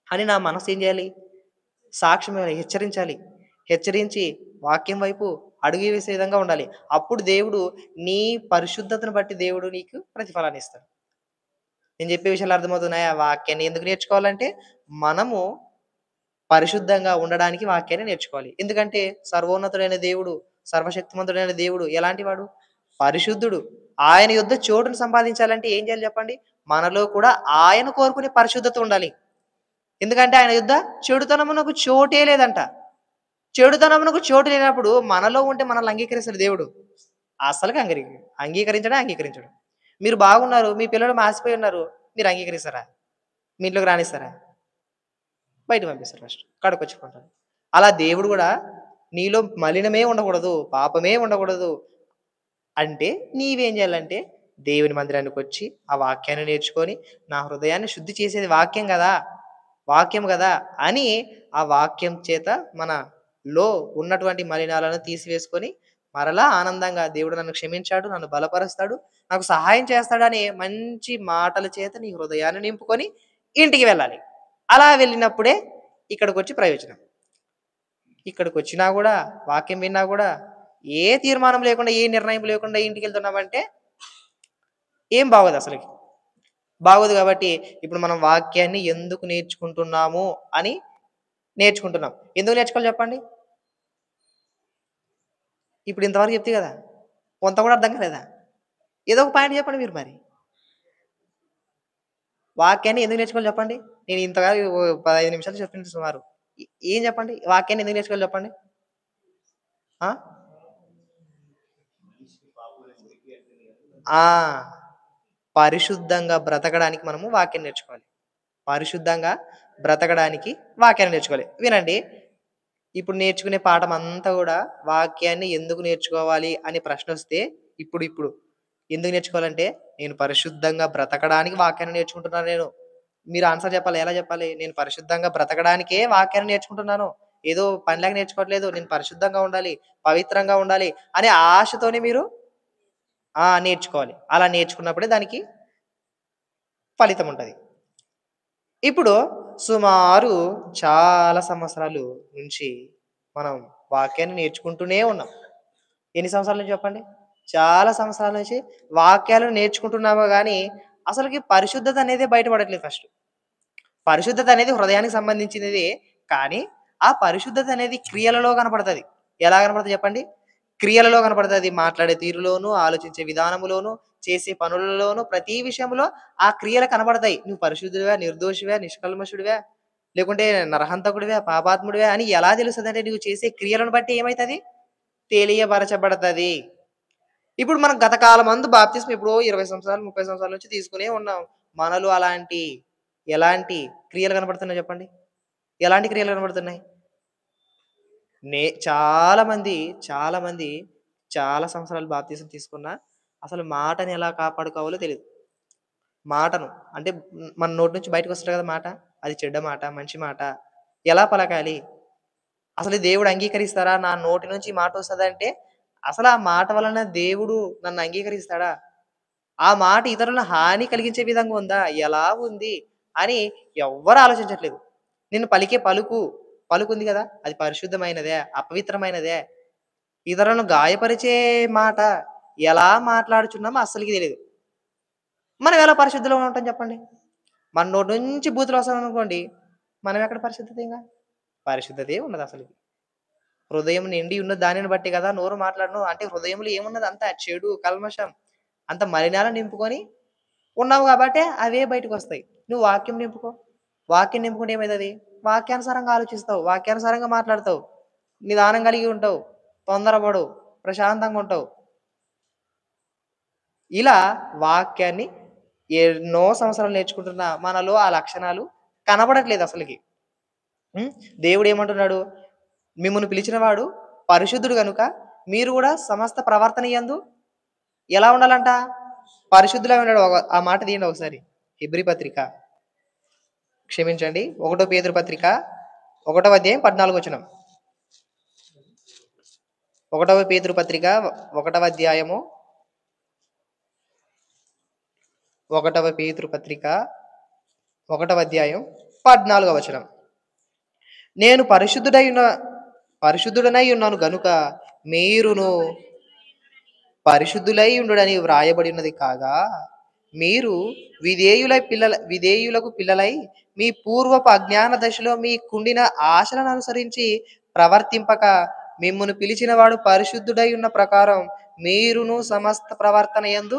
Speaker 1: అని నా మనసు ఏం చేయాలి? సాక్ష్యం ఇవ్వాలి, హెచ్చరించాలి. హెచ్చరించి వాక్యం వైపు అడుగు వేసే విధంగా ఉండాలి. అప్పుడు దేవుడు నీ పరిశుద్ధతను బట్టి దేవుడు నీకు ప్రతిఫలాన్ని ఇస్తాడు. నేను చెప్పే విషయాలు అర్థమవుతున్నాయా? వాక్యాన్ని ఎందుకు నేర్చుకోవాలంటే, మనము పరిశుద్ధంగా ఉండడానికి వాక్యాన్ని నేర్చుకోవాలి. ఎందుకంటే సర్వోన్నతుడైన దేవుడు, సర్వశక్తిమంతుడైన దేవుడు ఎలాంటి వాడు? పరిశుద్ధుడు. ఆయన యొద్ద చోటును సంపాదించాలంటే ఏం చేయాలి చెప్పండి? మనలో కూడా ఆయన కోరుకునే పరిశుద్ధత ఉండాలి. ఎందుకంటే ఆయన యొద్ద చెడుతనమునకు చోటే లేదంట. చెడుతనమునకు చోటు లేనప్పుడు మనలో ఉంటే మనల్ని అంగీకరిస్తాడు దేవుడు. అస్సలకి అంగీకరించడే అంగీకరించడు. మీరు బాగున్నారు, మీ పిల్లలు మాసిపోయి ఉన్నారు. మీరు అంగీకరిస్తారా? మీ ఇంట్లోకి రానిస్తారా? బయటకి పంపిస్తారు ఫస్ట్. కడకొచ్చుకుంటారు. అలా దేవుడు గూడా నీలో మలినమే ఉండకూడదు, పాపమే ఉండకూడదు అంటే నీవేం చేయాలంటే దేవుని మందిరానికొచ్చి ఆ వాక్యాన్ని నేర్చుకొని, నా హృదయాన్ని శుద్ధి చేసేది వాక్యం గదా! వాక్యం గదా! అని ఆ వాక్యం చేత మనలో ఉన్నటువంటి మలినాలను తీసివేసుకొని, మరలా ఆనందంగా దేవుడు నన్ను క్షమించాడు, నన్ను బలపరుస్తాడు, నాకు సహాయం చేస్తాడని మంచి మాటల చేత నీ హృదయాన్ని నింపుకొని ఇంటికి వెళ్ళాలి. అలా వెళ్ళినప్పుడే ఇక్కడికొచ్చి ప్రయోజనం. ఇక్కడికొచ్చినా గూడా, వాక్యం విన్నా గూడా, ఏ తీర్మానం లేకుండా, ఏ నిర్ణయం లేకుండా ఇంటికెళ్తున్నామంటే ఏం బాగోదసలకి. బాగోదు గాబట్టి, ఇప్పుడు మనం వాక్యాన్ని ఎందుకు నేర్చుకుంటున్నాము అని నేర్చుకుంటున్నాం. ఎందుకు నేర్చుకోవాలి చెప్పండి? ఇప్పుడు ఇంతవరకు చెప్తి గదా! కొంత గూడా అర్థం కాలేదా? ఏదో ఒక పాయింట్ చెప్పండి మీరు మరి. వాక్యాన్ని ఎందుకు నేర్చుకోవాలి చెప్పండి? నేను ఇంతగా 15 నిమిషాలు చెప్పిన సుమారు. ఏం చెప్పండి? వాక్యాన్ని ఎందుకు నేర్చుకోవాలి చెప్పండి? ఆ! ఆ! పరిశుద్ధంగా బ్రతకడానికి మనము వాక్యం నేర్చుకోవాలి. పరిశుద్ధంగా బ్రతకడానికి వాక్యాన్ని నేర్చుకోవాలి. వినండి, ఇప్పుడు నేర్చుకునే పాఠం అంతా గూడా వాక్యాన్ని ఎందుకు నేర్చుకోవాలి అనే ప్రశ్నొస్తే ఇప్పుడు ఇప్పుడు ఎందుకు నేర్చుకోవాలంటే, నేను పరిశుద్ధంగా బ్రతకడానికి వాక్యాన్ని నేర్చుకుంటున్నాను నేను. మీరు ఆన్సర్ చెప్పాలి. ఎలా చెప్పాలి? నేను పరిశుద్ధంగా బ్రతకడానికే వాక్యాన్ని నేర్చుకుంటున్నాను. ఏదో పనిలాగా నేర్చుకోవట్లేదు. నేను పరిశుద్ధంగా ఉండాలి, పవిత్రంగా ఉండాలి అనే ఆశతోనే మీరు నేర్చుకోవాలి. అలా నేర్చుకున్నప్పుడే దానికి ఫలితం ఉంటది. ఇప్పుడు సుమారు చాలా సంవత్సరాలు నుంచి మనం వాక్యాన్ని నేర్చుకుంటూనే ఉన్నాం. ఎన్ని సంవత్సరాల నుంచి చెప్పండి? చాలా సంవత్సరాల నుంచి వాక్యాలను నేర్చుకుంటున్నామో గానీ, అసలకి పరిశుద్ధత అనేదే బయటపడట్లేదు ఫస్ట్. పరిశుద్ధత అనేది హృదయానికి సంబంధించినదే. కానీ, ఆ పరిశుద్ధత అనేది క్రియలలో కనపడతది. ఎలా కనపడతది చెప్పండి? క్రియలలో కనపడతది. మాట్లాడే తీరులోను, ఆలోచించే విధానములోను, చేసే పనులలోను, ప్రతి విషయంలో ఆ క్రియలు కనపడతాయి. నువ్వు పరిశుద్ధుడివా, నిర్దోషివా, నిష్కల్మషుడివా, లేకుంటే నరహంతకుడివా, పాపాత్ముడివా అని ఎలా తెలుస్తదంటే, నువ్వు చేసే క్రియలను బట్టి ఏమైతది? తెలియబరచబడతది. ఇప్పుడు మనం గత కాలమందు బాప్తిస్మం ఎప్పుడో 20 సంవత్సరాలు, 30 సంవత్సరాల నుంచి తీసుకునే ఉన్నాం. మనలో ఎలాంటి క్రియలు కనపడుతున్నాయి చెప్పండి? ఎలాంటి క్రియలు కనపడుతున్నాయి? చాలా మంది, చాలా మంది చాలా సంవత్సరాలు బాప్తిసం తీసుకున్నా, అసలు మాటని ఎలా కాపాడుకోవాలో తెలీదు. మాటను అంటే మన నోటి నుంచి బయటకొస్తది కదా మాట. అది చెడ్డ మాట, మంచి మాట. ఎలా పలకాలి? అసలు దేవుడు అంగీకరిస్తారా? నా నోటి నుంచి ఈ మాటొస్తదంటే, అసలు ఆ మాట వలన దేవుడు నన్ను అంగీకరిస్తాడా? ఆ మాట ఇతరులను హాని కలిగించే విధంగా ఉందా? ఎలా ఉంది? అని ఎవ్వరు ఆలోచించట్లేదు. నేను పలికే పలుకుంది గదా! అది పరిశుద్ధమైనదా? అపవిత్రమైనదా? ఇతరులను గాయపరిచే మాట ఎలా మాట్లాడుచున్నామో అస్సలకి తెలీదు. మనం ఎలా పరిశుద్ధులుగా ఉంటాం చెప్పండి? మన నోటి నుంచి బూతులొస్తాయనుకోండి, మనం ఎక్కడ పరిశుద్ధత ఇంగ? పరిశుద్ధతే ఉండదసలకి. హృదయం నిండి ఉన్న దానిని బట్టి గదా నోరు మాట్లాడను. అంటే హృదయంలో ఏమున్నది అంతా చెడు, కల్మషం, అంత మలినాలను నింపుకొని ఉన్నావు గాబట్టే అవే బయటకొస్తాయి. నువ్వు వాక్యం నింపుకో. వాక్యం నింపుకుంటే ఏమైతది? వాక్యానుసారంగా ఆలోచిస్తావు. వాక్యానుసారంగా మాట్లాడతావు. నిదానం కలిగి ఉంటావు. తొందరపడవు. ప్రశాంతంగుంటావు. ఇలా వాక్యాన్ని ఎన్నో సంవత్సరాలు నేర్చుకుంటున్న మనలో ఆ లక్షణాలు కనబడట్లేదు అసలకి. హ్మ్. దేవుడేమంటున్నాడు? మిమ్మును పిలిచినవాడు పరిశుద్ధుడు గనుక మీరు గూడా సమస్త ప్రవర్తన యందు ఎలా ఉండాలంట? పరిశుద్ధులై ఉన్నాడు. ఆ మాట తీయండి ఒకసారి. హెబ్రీ పత్రిక క్షమించండి. 1 పేతురు పత్రిక 1వ అధ్యాయం 14 వచనం. 1 పేతురు పత్రిక 1వ అధ్యాయము 1 పేతురు పత్రిక 1వ అధ్యాయం 14వ వచనం. నేను పరిశుద్ధుడనై ఉన్నాను గనుక మీరును పరిశుద్ధులై ఉండుడని వ్రాయబడి ఉన్నది కాగా, మీరు విధేయులకు పిల్లలై మీ పూర్వపు అజ్ఞాన దశలో మీకుండిన ఆశలను అనుసరించి ప్రవర్తింపక, మిమ్మును పిలిచినవాడు పరిశుద్ధుడై ఉన్న ప్రకారం మీరును సమస్త ప్రవర్తన యందు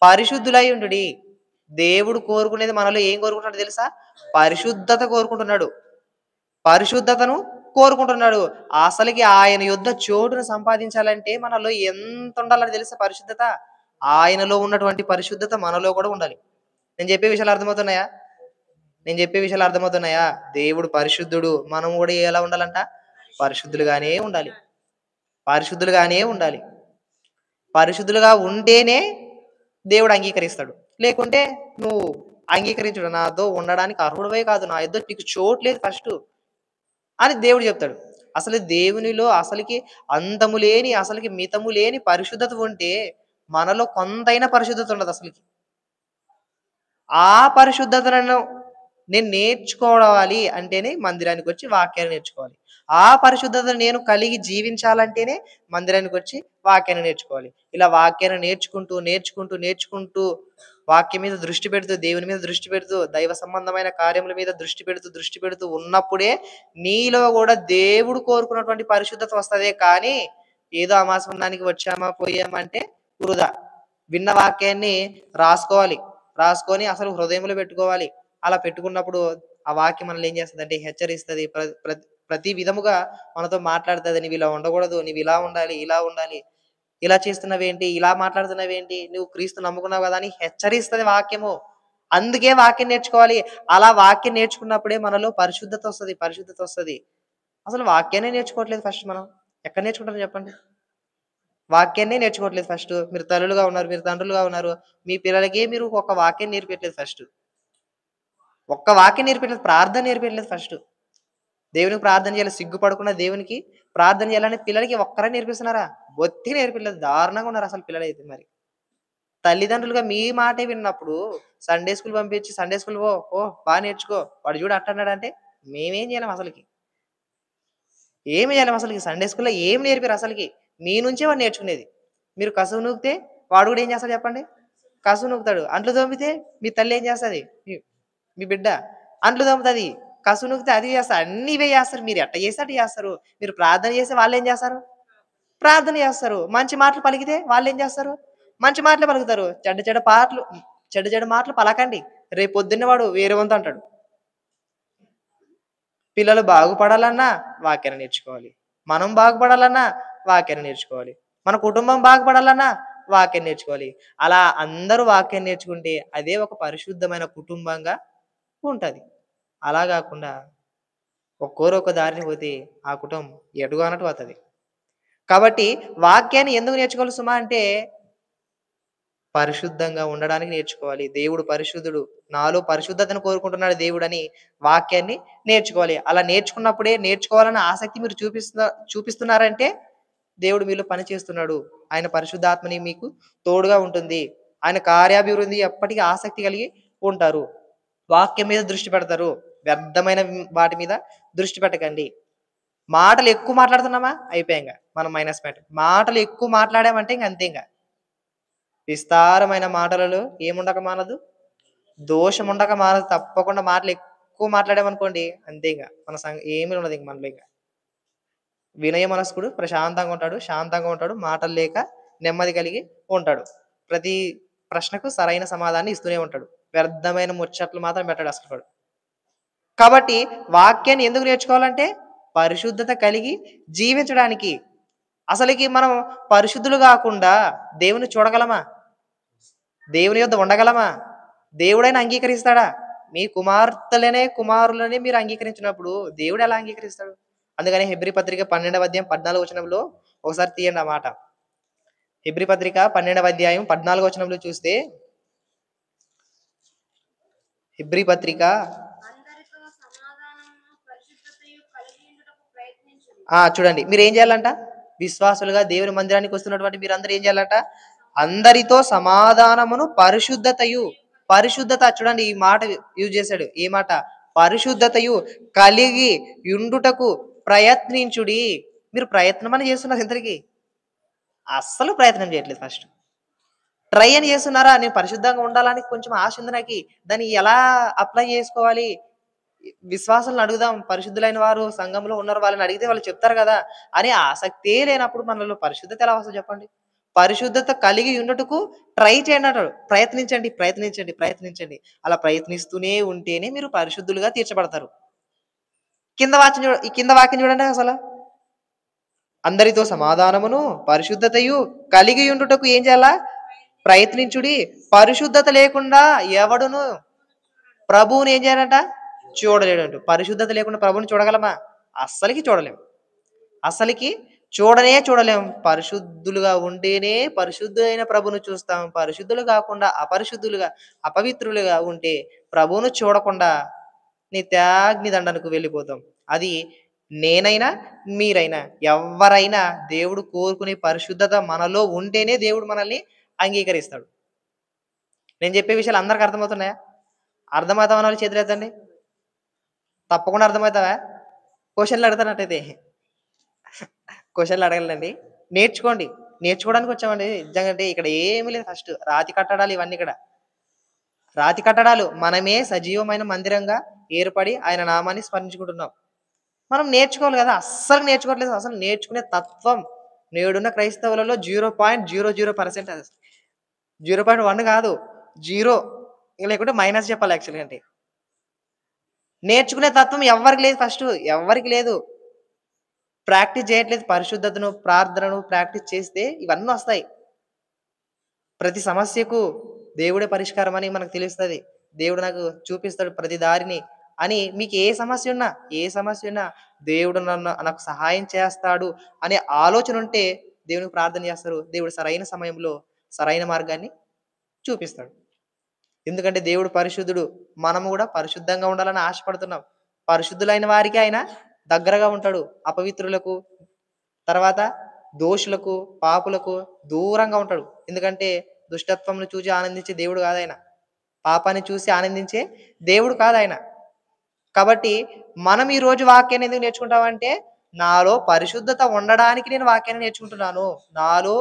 Speaker 1: పరిశుద్ధులై ఉండుడి. దేవుడు కోరుకునేది మనలో ఏం కోరుకుంటున్నాడో తెలుసా? పరిశుద్ధత కోరుకుంటున్నాడు. పరిశుద్ధతను కోరుకుంటున్నాడు. అసలకి ఆయన యొద్ద చోటును సంపాదించాలంటే మనలో ఎంత ఉండాలో తెలుసా పరిశుద్ధత? ఆయనలో ఉన్నటువంటి పరిశుద్ధత మనలో కూడా ఉండాలి. నేను చెప్పే విషయాలు అర్థమవుతున్నాయా? నేను చెప్పే విషయాలు అర్థమవుతున్నాయా? దేవుడు పరిశుద్ధుడు. మనం కూడా ఎలా ఉండాలంట? పరిశుద్ధులుగానే ఉండాలి. పరిశుద్ధులుగానే ఉండాలి. పరిశుద్ధులుగా ఉంటేనే దేవుడు అంగీకరిస్తాడు. లేకుంటే నువ్వు అంగీకరించడు. నాతో ఉండడానికి అర్హుడివే కాదు. నా యొద్ద నీకు చోటు లేదు ఫస్టు. అని దేవుడు చెప్తాడు. అసలు దేవునిలో అసలకి అంతము లేని, అసలకి మితము లేని పరిశుద్ధత ఉంటే, మనలో కొంతైనా పరిశుద్ధత ఉండదు అసలకి. ఆ పరిశుద్ధతలను నేను నేర్చుకోవాలి అంటేనే మందిరానికొచ్చి వాక్యాన్ని నేర్చుకోవాలి. ఆ పరిశుద్ధతను నేను కలిగి జీవించాలంటేనే మందిరానికొచ్చి వాక్యాన్ని నేర్చుకోవాలి. ఇలా వాక్యాన్ని నేర్చుకుంటూ వాక్యం మీద దృష్టి పెడుతూ, దేవుని మీద దృష్టి పెడుతూ, దైవ సంబంధమైన కార్యముల మీద దృష్టి పెడుతూ ఉన్నప్పుడే నీలో గూడా దేవుడు కోరుకున్నటువంటి పరిశుద్ధత వస్తదే కానీ, ఏదో అమాసపున్నానికి వచ్చామా, పోయామా అంటే వృధా. విన్న వాక్యాన్ని రాసుకోవాలి. రాసుకొని అసలు హృదయంలో పెట్టుకోవాలి. అలా పెట్టుకున్నప్పుడు ఆ వాక్యం మనల్ని ఏం చేస్తదంటే హెచ్చరిస్తది. ప్రతి విధముగా మనతో మాట్లాడుతది. "నీవిలా ఉండకూడదు. నీవిలా ఉండాలి, ఇలా ఉండాలి. ఇలా చేస్తున్నావేంటి? ఇలా మాట్లాడుతున్నావేంటి? నువ్వు క్రీస్తు నమ్ముకున్నావు గదా!" అని హెచ్చరిస్తది వాక్యము. అందుకే వాక్యం నేర్చుకోవాలి. అలా వాక్యం నేర్చుకున్నప్పుడే మనలో పరిశుద్ధత వస్తది. అసలు వాక్యాన్నే నేర్చుకోవట్లేదు ఫస్ట్ మనం. ఎక్కడ నేర్చుకుంటాం చెప్పండి? వాక్యాన్నే నేర్చుకోవట్లేదు ఫస్టు. మీరు తల్లులుగా ఉన్నారు, మీరు తండ్రులుగా ఉన్నారు. మీ పిల్లలకి మీరు ఒక వాక్యం నేర్పియట్లేదు ఫస్టు. ఒక్క వాక్యం నేర్పియట్లేదు. ప్రార్థన నేర్పియట్లేదు ఫస్టు. దేవునికి ప్రార్థన చేయాలి. సిగ్గుపడకుండా దేవునికి ప్రార్థన చేయాలని పిల్లలకి ఒక్కరే నేర్పిస్తున్నారా? బొత్తిగా నేర్పియట్లేదు. దారుణంగా ఉన్నారసలు పిల్లలైతే మరి. తల్లిదండ్రులుగా మీ మాటే విన్నప్పుడు సండే స్కూల్ పంపించి సండే స్కూల్ పో, పో బా నేర్చుకో. వాడు చూడు అట్టన్నాడంటే మేమేం చేయలేం అసలకి. ఏమి చేయలేం అసలకి. సండే స్కూల్‌లో ఏమి నేర్పియరు అసలకి. మీ నుంచే వాడు నేర్చుకునేది. మీరు కసువు నూకితే వాడు కూడా ఏం చేస్తాడు చెప్పండి? కసువు నూకుతాడు. అంట్లు తోమితే మీ తల్లి ఏం చేస్తది? మీ మీ బిడ్డ అంట్లు తోముతది. కసువు నూకితే అది చేస్తది. అన్నీ ఇవే చేస్తారు. మీరు ఎట్ట చేస్తే అట్ట చేస్తారు. మీరు ప్రార్థన చేస్తే వాళ్ళేం చేస్తారు? ప్రార్థన చేస్తారు. మంచి మాటలు పలికితే వాళ్ళేం చేస్తారు? మంచి మాటలే పలుకుతారు. చెడ్డ చెడ్డ మాటలు పలకండి. రేపు పొద్దున్న వాడు వేరే వంతు అంటాడు. పిల్లలు బాగుపడాలన్నా వాక్యాన్ని నేర్చుకోవాలి. మనం బాగుపడాలన్నా వాక్యాన్ని నేర్చుకోవాలి. మన కుటుంబం బాగుపడాలన్నా వాక్యం నేర్చుకోవాలి. అలా అందరూ వాక్యం నేర్చుకుంటే అదే ఒక పరిశుద్ధమైన కుటుంబంగా ఉంటది. అలా గాకుండా ఒక్కోరు ఒక దారిన పోతే ఆ కుటుంబం ఎటు కానటు పోతది. కాబట్టి వాక్యాన్ని ఎందుకు నేర్చుకోవాలి సుమా అంటే పరిశుద్ధంగా ఉండడానికి నేర్చుకోవాలి. దేవుడు పరిశుద్ధుడు. నాలో పరిశుద్ధతను కోరుకుంటున్నాడు దేవుడని వాక్యాన్ని నేర్చుకోవాలి. అలా నేర్చుకున్నప్పుడే నేర్చుకోవాలన్న ఆసక్తి మీరు చూపిస్తున్నారంటే దేవుడు మీలో పని చేస్తున్నాడు. ఆయన పరిశుద్ధాత్మని మీకు తోడుగా ఉంటుంది. ఆయన కార్యాభివృద్ధి ఎప్పటికీ ఆసక్తి కలిగి ఉంటారు. వాక్యం మీద దృష్టి పెడతారు. వ్యర్థమైన వాటి మీద దృష్టి పెట్టకండి. మాటలు ఎక్కువ మాట్లాడుతున్నామా అయిపోయింగ. మనం మైనస్ పాయింట్. మాటలు ఎక్కువ మాట్లాడామంటే ఇంక అంతే ఇంగ. విస్తారమైన మాటలలో ఏముండక మానదు? దోషముండక మానదు. తప్పకుండా మాటలు ఎక్కువ మాట్లాడామనుకోండి అంతే ఇంగ. మన ఏమి ఉండదు ఇంక మనలో ఇంగ. వినయ మనస్కుడు ప్రశాంతంగా ఉంటాడు. శాంతంగా ఉంటాడు. మాటలు లేక నెమ్మది కలిగి ఉంటాడు. ప్రతి ప్రశ్నకు సరైన సమాధానాన్ని ఇస్తూనే ఉంటాడు. వ్యర్థమైన ముచ్చట్లు మాత్రం పెట్టడు అసలు వాడు. కాబట్టి వాక్యాన్ని ఎందుకు నేర్చుకోవాలంటే పరిశుద్ధత కలిగి జీవించడానికి. అసలకి మనం పరిశుద్ధులు గాకుండా దేవుని చూడగలమా? దేవుని యొద్ద ఉండగలమా? దేవుడైనా అంగీకరిస్తాడా? మీ కుమార్తెలనే, కుమారులనే మీరు అంగీకరించినప్పుడు దేవుడెలా అంగీకరిస్తాడు? అందుకని హెబ్రీ పత్రిక 12వ అధ్యాయం 14 వచనంలో ఒకసారి తీయండి ఆ మాట. హెబ్రీ పత్రిక 12వ అధ్యాయం 14 వచనంలో చూస్తే హెబ్రీ పత్రిక చూడండి. మీరేం చేయాలంట? విశ్వాసులుగా దేవుని మందిరానికి వస్తున్నటువంటి మీరందరూ ఏం చేయాలంట? అందరితో సమాధానమును పరిశుద్ధత చూడండి ఈ మాట యూజ్ చేశాడు. ఏ మాట? పరిశుద్ధతయు కలిగి యుండుటకు ప్రయత్నించుడి. మీరు ప్రయత్నమని చేస్తున్నారు ఇంతకి. అస్సలు ప్రయత్నం చేయట్లేదు ఫస్ట్. ట్రై అని చేస్తున్నారా? నేను పరిశుద్ధంగా ఉండాలని కొంచెం ఆశ ఉంది నాకి. దాన్ని ఎలా అప్లై చేసుకోవాలి? విశ్వాసులను అడుగుదాం. పరిశుద్ధులైన వారు సంఘంలో ఉన్నారు. వాళ్ళని అడిగితే వాళ్ళు చెప్తారు కదా! అని ఆసక్తే లేనప్పుడు మనలో పరిశుద్ధత ఎలా వస్తది చెప్పండి? పరిశుద్ధత కలిగి ఉండుటకు ట్రై చేయండి అంటాడు. ప్రయత్నించండి. అలా ప్రయత్నిస్తూనే ఉంటేనే మీరు పరిశుద్ధులుగా తీర్చబడతారు. ఈ కింద వాక్యం చూడండి అసల. అందరితో సమాధానమును, పరిశుద్ధతయు కలిగి ఉండుటకు ఏం చేయాలా? ప్రయత్నించుడి. పరిశుద్ధత లేకుండా ఎవడును ప్రభువుని ఏం చేయాలంట? చూడలేడంట. పరిశుద్ధత లేకుండా ప్రభువుని చూడగలమా? అస్సలకి చూడలేం. అసలకి చూడలేం. పరిశుద్ధులుగా ఉంటేనే పరిశుద్ధులైన ప్రభువును చూస్తాం. పరిశుద్ధులు కాకుండా అపరిశుద్ధులుగా, అపవిత్రులుగా ఉంటే ప్రభువును చూడకుండా నిత్యాగ్ని దండనకు వెళ్ళిపోతాం. అది నేనైనా, మీరైనా, ఎవ్వరైనా దేవుడు కోరుకునే పరిశుద్ధత మనలో ఉంటేనే దేవుడు మనల్ని అంగీకరిస్తాడు. నేను చెప్పే విషయాలు అందరికి అర్థమవుతున్నాయా? అర్థమవుతామన్న వాళ్ళు చేతులెత్తండి. తప్పకుండా అర్థమవుతావా? క్వెషన్‌లు అడుగుతానట్టయితే. క్వెషన్‌లు అడగలండి. నేర్చుకోండి. నేర్చుకోవడానికి వచ్చామండి. నిజంగా అంటే ఇక్కడ ఏమీ లేదు ఫస్ట్. రాతి కట్టడాలు ఇవన్నీ ఇక్కడ. రాతి కట్టడాలు. మనమే సజీవమైన మందిరంగా ఏర్పడి ఆయన నామాన్ని స్మరించుకుంటున్నాం. మనం నేర్చుకోవాలి గదా! అస్సలు నేర్చుకోవట్లేదు. అసలు నేర్చుకునే తత్వం నేడున్న క్రైస్తవులలో 0.00% అది. 0.1 కాదు. 0 లేకుంటే మైనస్ చెప్పాలి యాక్చువల్‌గా అంటే. నేర్చుకునే తత్వం ఎవ్వరికి లేదు ఫస్టు. ఎవ్వరికి లేదు. ప్రాక్టీస్ చేయట్లేదు. పరిశుద్ధతను, ప్రార్థనను ప్రాక్టీస్ చేస్తే ఇవన్నొస్తాయి. ప్రతి సమస్యకు దేవుడే పరిష్కారం అని మనకు తెలుస్తది. దేవుడు నాకు చూపిస్తాడు ప్రతి దారిని అని మీకు ఏ సమస్య ఉన్నా దేవుడు నాకు సహాయం చేస్తాడు అనే ఆలోచన ఉంటే దేవునికి ప్రార్థన చేస్తారు. దేవుడు సరైన సమయంలో సరైన మార్గాన్ని చూపిస్తాడు. ఎందుకంటే దేవుడు పరిశుద్ధుడు. మనము కూడా పరిశుద్ధంగా ఉండాలని ఆశపడుతున్నాం. పరిశుద్ధులైన వారికి ఆయన దగ్గరగా ఉంటాడు. అపవిత్రులకు, తర్వాత దోషులకు, పాపులకు దూరంగా ఉంటాడు. ఎందుకంటే దుష్టత్వంను చూసి ఆనందించే దేవుడు కాదాయన. పాపాన్ని చూసి ఆనందించే దేవుడు కాదాయన. కాబట్టి మనం ఈరోజు వాక్యాన్ని ఎందుకు నేర్చుకుంటామంటే, నాలో పరిశుద్ధత ఉండడానికి నేను వాక్యాన్ని నేర్చుకుంటున్నాను. నాలో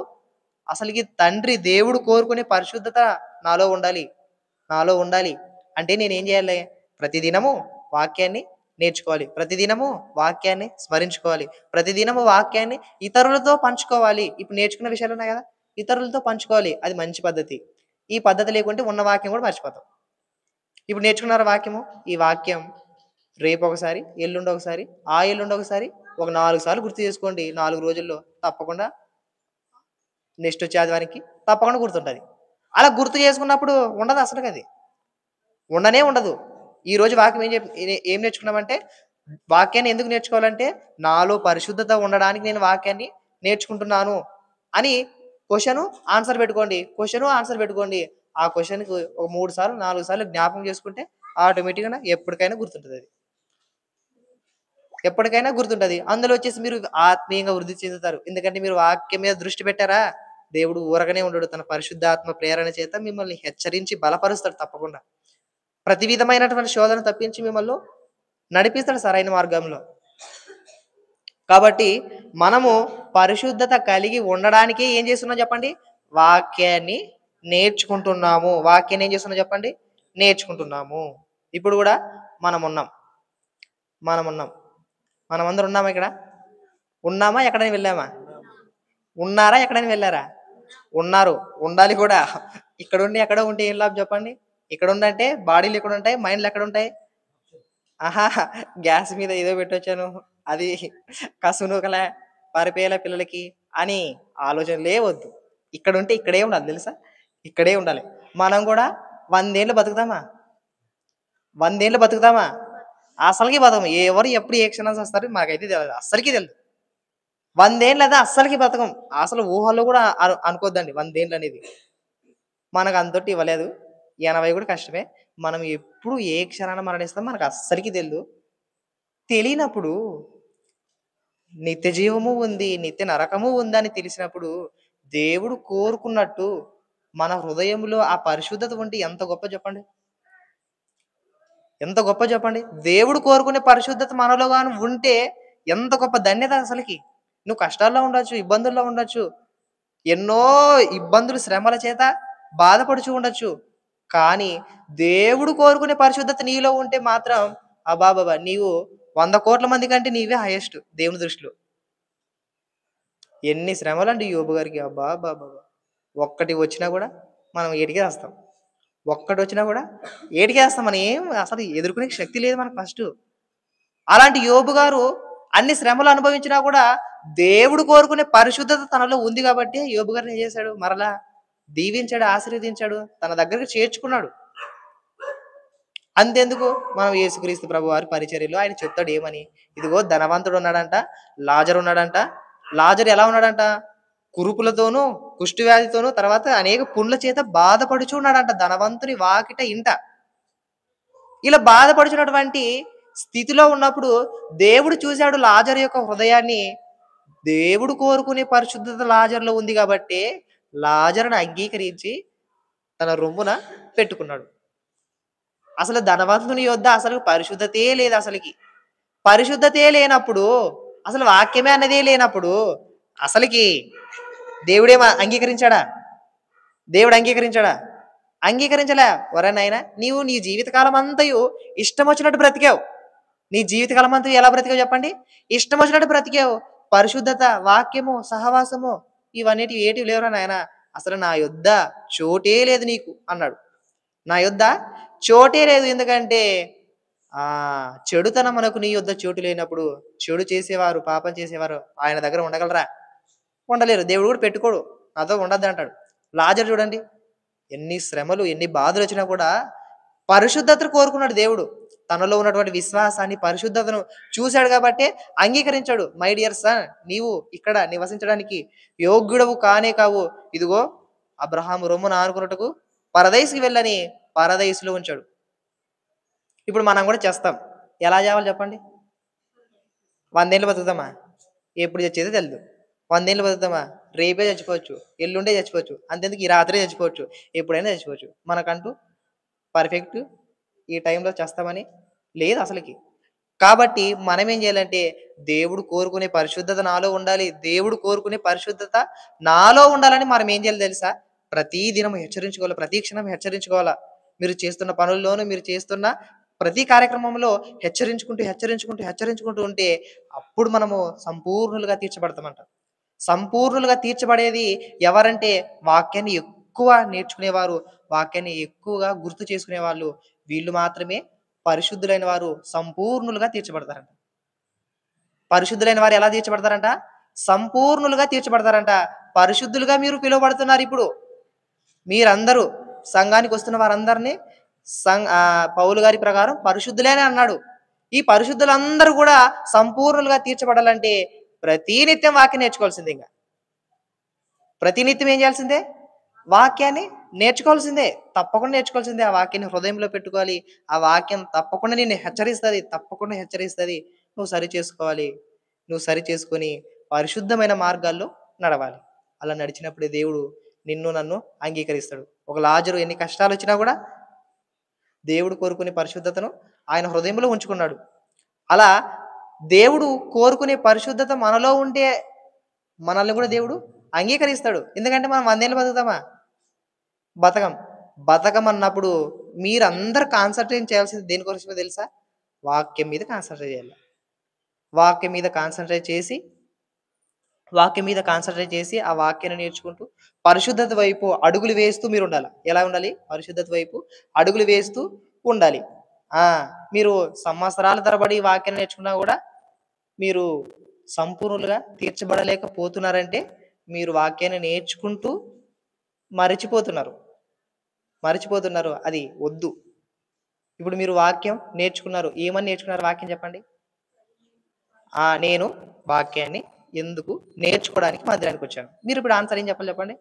Speaker 1: అసలుకి తండ్రి దేవుడు కోరుకునే పరిశుద్ధత నాలో ఉండాలి. నాలో ఉండాలి. అంటే నేనేం చేయాలి? ప్రతిదినము వాక్యాన్ని నేర్చుకోవాలి. ప్రతిదినము వాక్యాన్ని స్మరించుకోవాలి. ప్రతిదినము వాక్యాన్ని ఇతరులతో పంచుకోవాలి. ఇప్పుడు నేర్చుకున్న విషయాలు ఉన్నాయి కదా! ఇతరులతో పంచుకోవాలి. అది మంచి పద్ధతి. ఈ పద్ధతి లేకుంటే ఉన్న వాక్యం కూడా మర్చిపోతాం. ఇప్పుడు నేర్చుకున్నారా వాక్యము? ఈ వాక్యం రేపొకసారి, ఎల్లుండొకసారి, ఆ ఎల్లుండొకసారి ఒక 4 సార్లు గుర్తు చేసుకోండి. 4 రోజుల్లో తప్పకుండా నెక్స్ట్ వచ్చే ఆదివారానికి తప్పకుండా గుర్తుంటది. అలా గుర్తు చేసుకున్నప్పుడు ఉండదు అసలుకది. ఉండనే ఉండదు. ఈరోజు వాక్యం ఏం నేర్చుకున్నామంటే, వాక్యాన్ని ఎందుకు నేర్చుకోవాలంటే, నాలో పరిశుద్ధత ఉండడానికి నేను వాక్యాన్ని నేర్చుకుంటున్నాను అని క్వెషను, ఆన్సర్ పెట్టుకోండి. క్వెషను, ఆన్సర్ పెట్టుకోండి. ఆ క్వెషన్‌కి ఒక 3 సార్లు, 4 సార్లు జ్ఞాపకం చేసుకుంటే ఆటోమేటిక్‌గా ఎప్పటికైనా గుర్తుంటదది. ఎప్పటికైనా గుర్తుంటది. అందులో వచ్చేసి మీరు ఆత్మీయంగా వృద్ధి చెందుతారు. ఎందుకంటే మీరు వాక్యం మీద దృష్టి పెట్టారా, దేవుడు ఊరకనే ఉండడు. తన పరిశుద్ధాత్మ ప్రేరణ చేత మిమ్మల్ని హెచ్చరించి బలపరుస్తాడు తప్పకుండా. ప్రతి విధమైనటువంటి శోధన తప్పించి మిమ్మల్ని నడిపిస్తాడు సరైన మార్గంలో. కాబట్టి మనము పరిశుద్ధత కలిగి ఉండడానికే ఏం చేస్తున్నాం చెప్పండి? వాక్యాన్ని నేర్చుకుంటున్నాము. వాక్యాన్ని ఏం చేస్తున్నాం చెప్పండి? నేర్చుకుంటున్నాము. ఇప్పుడు కూడా మనమున్నాం. మనమున్నాం. మనమందరం ఉన్నామా ఇక్కడ? ఉన్నామా? ఎక్కడైనా వెళ్ళామా? ఉన్నారా? ఎక్కడైనా వెళ్ళారా? ఉన్నారు. ఉండాలి కూడా. ఇక్కడుండి ఎక్కడో ఉంటే ఏం లాభం చెప్పండి? ఇక్కడుండంటే బాడీలు ఎక్కడుంటాయి? మైండ్‌లు ఎక్కడుంటాయి? ఆహా! గ్యాస్ మీద ఏదో పెట్టొచ్చాను. అది కసునుకలే, పరిపేల పిల్లలకి అని ఆలోచనలే వద్దు. ఇక్కడుంటే ఇక్కడే ఉండాలి తెలుసా? ఇక్కడే ఉండాలి. మనం కూడా 100 ఏళ్ళు బతుకుతామా? 100 ఏళ్ళు బతుకుతామా? అసలకి బతకం. ఎవరు ఎప్పుడు ఏ క్షణం చస్తారు మాకైతే తెలవదు. అస్సలకి తెలీదు. 100 ఏళ్ళదా అస్సలకి బతకం. అసలు ఊహల్లో కూడా అనుకోద్దండి 100 ఏళ్ళనేది. మనకు అంతొట్టు ఇవ్వలేదు. 80 కూడా కష్టమే. మనం ఎప్పుడు ఏ క్షణాన మరణిస్తామో మనకు అస్సలకి తెలీదు. తెలియనప్పుడు నిత్య జీవము ఉంది, నిత్య నరకము ఉందని తెలిసినప్పుడు దేవుడు కోరుకున్నట్టు మన హృదయంలో ఆ పరిశుద్ధత ఉంటే ఎంత గొప్ప చెప్పండి? ఎంత గొప్ప చెప్పండి? దేవుడు కోరుకునే పరిశుద్ధత మనలో గాని ఉంటే ఎంత గొప్ప ధన్యత అసలకి. నువ్వు కష్టాల్లో ఉండొచ్చు, ఇబ్బందుల్లో ఉండొచ్చు. ఎన్నో ఇబ్బందులు, శ్రమల చేత బాధపడుచు ఉండొచ్చు. కానీ దేవుడు కోరుకునే పరిశుద్ధత నీలో ఉంటే మాత్రం అబాబాబా! నీవు 100,00,00,000 మంది కంటే నీవే హైయెస్ట్ దేవుని దృష్టిలో. ఎన్ని శ్రమలండి యోబు గారికి. అబ్బబ్బబ్బా! ఒక్కటి వచ్చినా గూడా మనం ఏటికేస్తాం. ఒక్కటొచ్చినా గూడా ఏటికేస్తాం. మనం ఏం అసలు ఎదుర్కొనే శక్తి లేదు మనకు ఫస్టు. అలాంటి యోబు గారు అన్ని శ్రమలు అనుభవించినా కూడా దేవుడు కోరుకునే పరిశుద్ధత తనలో ఉంది కాబట్టి యోబు గారిని ఏం చేశాడు? మరలా దీవించాడు, ఆశీర్వదించాడు. తన దగ్గరికి చేర్చుకున్నాడు. అంతెందుకు మనం యేసుక్రీస్తు ప్రభువారి పరిచర్యలో ఆయన చెప్తాడు ఏమని? ఇదిగో ధనవంతుడు ఉన్నాడంట, లాజరు ఉన్నాడంట. లాజరు ఎలా ఉన్నాడంట? కురుపులతోనూ, కుష్ఠవ్యాధితోనూ, తర్వాత అనేక పుండ్ల చేత బాధపడుచు ఉన్నాడంట ధనవంతుని వాకిట ఇంట. ఇలా బాధపడుచున్నటువంటి స్థితిలో ఉన్నప్పుడు దేవుడు చూశాడు లాజరు యొక్క హృదయాన్ని. దేవుడు కోరుకునే పరిశుద్ధత లాజరులో ఉంది కాబట్టే లాజరును అంగీకరించి తన రొమ్మున పెట్టుకున్నాడు. అసలు ధనవంతుని యొద్ద అసలు పరిశుద్ధతే లేదు అసలకి. పరిశుద్ధతే లేనప్పుడు, అసలు వాక్యమే అన్నదే లేనప్పుడు అసలకి అంగీకరించాడా? దేవుడు అంగీకరించాడా? అంగీకరించలే. ఒరేయ్ నాయనా నీవు నీ జీవితకాలం అంతయు ఇష్టం వచ్చినట్టు బ్రతికావు. నీ జీవితకాలం అంతా ఎలా బ్రతికావు చెప్పండి? ఇష్టం వచ్చినట్టు బ్రతికావు. పరిశుద్ధత, వాక్యము, సహవాసము ఇవన్నిటివి ఏటివి లేవురా నాయనా. అసలు నా యొద్ద చోటే లేదు నీకు అన్నాడు. నా యొద్ద చోటే లేదు. ఎందుకంటే చెడుతనమునకు నీ యొద్ద చోటు లేనప్పుడు చెడు చేసేవారు, పాపం చేసేవారు ఆయన దగ్గర ఉండగలరా? ఉండలేరు. దేవుడు కూడా పెట్టుకోడు. నాతో ఉండద్దు అంటాడు. లాజరు చూడండి ఎన్ని శ్రమలు, ఎన్ని బాధలు వచ్చినా కూడా పరిశుద్ధతను కోరుకున్నాడు దేవుడు. తనలో ఉన్నటువంటి విశ్వాసాన్ని, పరిశుద్ధతను చూశాడు కాబట్టే అంగీకరించాడు. మై డియర్ సన్, నీవు ఇక్కడ నివసించడానికి యోగ్యుడవు కానే కావు. ఇదిగో అబ్రహాము రొమ్మున ఆనుకున్నట్టుకు పరదైసుకి వెళ్ళని పరదైసులో ఉంచాడు. ఇప్పుడు మనం కూడా చేస్తాం. ఎలా చేయాలి చెప్పండి? 100 ఏళ్ళు బతుకుతామా? ఎప్పుడు చచ్చేదో తెలీదు. 100 ఏళ్ళు బతుకుతామా? రేపే చచ్చిపోవచ్చు. ఎల్లుండే చచ్చిపోవచ్చు. అంతెందుకు ఈ రాత్రే చచ్చిపోవచ్చు. ఎప్పుడైనా చచ్చిపోవచ్చు. మనకంటూ పర్ఫెక్ట్ ఈ టైంలో చేస్తామని లేదు అసలకి. కాబట్టి మనం ఏం చేయాలంటే దేవుడు కోరుకునే పరిశుద్ధత నాలో ఉండాలి. దేవుడు కోరుకునే పరిశుద్ధత నాలో ఉండాలని మనం ఏం చేయాలి తెలుసా? ప్రతి దినం హెచ్చరించుకోవాలి. ప్రతి క్షణం హెచ్చరించుకోవాలా. మీరు చేస్తున్న పనుల్లోనూ, మీరు చేస్తున్న ప్రతి కార్యక్రమంలో హెచ్చరించుకుంటూ ఉంటే అప్పుడు మనము సంపూర్ణులుగా తీర్చబడతామంట. సంపూర్ణులుగా తీర్చబడేది ఎవరంటే వాక్యాన్ని ఎక్కువ నేర్చుకునేవారు, వాక్యాన్ని ఎక్కువగా గుర్తు చేసుకునేవాళ్ళు. వీళ్ళు మాత్రమే పరిశుద్ధులైన వారు సంపూర్ణులుగా తీర్చబడతారంట. పరిశుద్ధులైన వారు ఎలా తీర్చబడతారంట? సంపూర్ణులుగా తీర్చబడతారంట. పరిశుద్ధులుగా మీరు పిలువబడుతున్నారు ఇప్పుడు. మీరందరూ సంఘానికి వస్తున్న వారందరినీ పౌలు గారి ప్రకారం పరిశుద్ధులే అని అన్నాడు. ఈ పరిశుద్ధులందరూ కూడా సంపూర్ణులుగా తీర్చబడాలంటే ప్రతినిత్యం వాక్యం నేర్చుకోవాల్సిందే. ఇంకా ప్రతినిత్యం ఏం చేయాల్సిందే? వాక్యాన్ని నేర్చుకోవాల్సిందే. తప్పకుండా నేర్చుకోవాల్సిందే. ఆ వాక్యాన్ని హృదయంలో పెట్టుకోవాలి. ఆ వాక్యం తప్పకుండా నిన్ను హెచ్చరిస్తుంది. తప్పకుండా హెచ్చరిస్తుంది. నువ్వు సరి చేసుకోవాలి. నువ్వు సరి చేసుకొని పరిశుద్ధమైన మార్గాల్లో నడవాలి. అలా నడిచినప్పుడే దేవుడు నిన్ను నన్ను అంగీకరిస్తాడు. ఒక లాజరు ఎన్ని కష్టాలు వచ్చినా కూడా దేవుడు కోరుకునే పరిశుద్ధతను ఆయన హృదయంలో ఉంచుకున్నాడు. అలా దేవుడు కోరుకునే పరిశుద్ధత మనలో ఉంటే మనల్ని కూడా దేవుడు అంగీకరిస్తాడు. ఎందుకంటే మనం 100 ఏళ్ళు బతుకుతామా? బతకమన్నప్పుడు మీరందరూ కాన్సన్ట్రేట్ చేయాల్సింది దేనికోసమో తెలుసా? వాక్యం మీద కాన్సన్ట్రేట్ చేయాలి. వాక్యం మీద కాన్సన్ట్రేట్ చేసి ఆ వాక్యాన్ని నేర్చుకుంటూ పరిశుద్ధత వైపు అడుగులు వేస్తూ మీరు ఉండాలి. ఎలా ఉండాలి? పరిశుద్ధత వైపు అడుగులు వేస్తూ ఉండాలి. మీరు సంవత్సరాల తరబడి వాక్యాన్ని నేర్చుకున్నా కూడా మీరు సంపూర్ణులుగా తీర్చబడలేకపోతున్నారంటే మీరు వాక్యాన్ని నేర్చుకుంటూ మరిచిపోతున్నారు. అది వద్దు. ఇప్పుడు మీరు వాక్యం నేర్చుకున్నారు. ఏమని నేర్చుకున్నారు? వాక్యం చెప్పండి. నేను వాక్యాన్ని ఎందుకు నేర్చుకోవడానికి మందిరానికి వచ్చాను. మీరు ఇప్పుడు ఆన్సర్ ఏం చెప్పండి?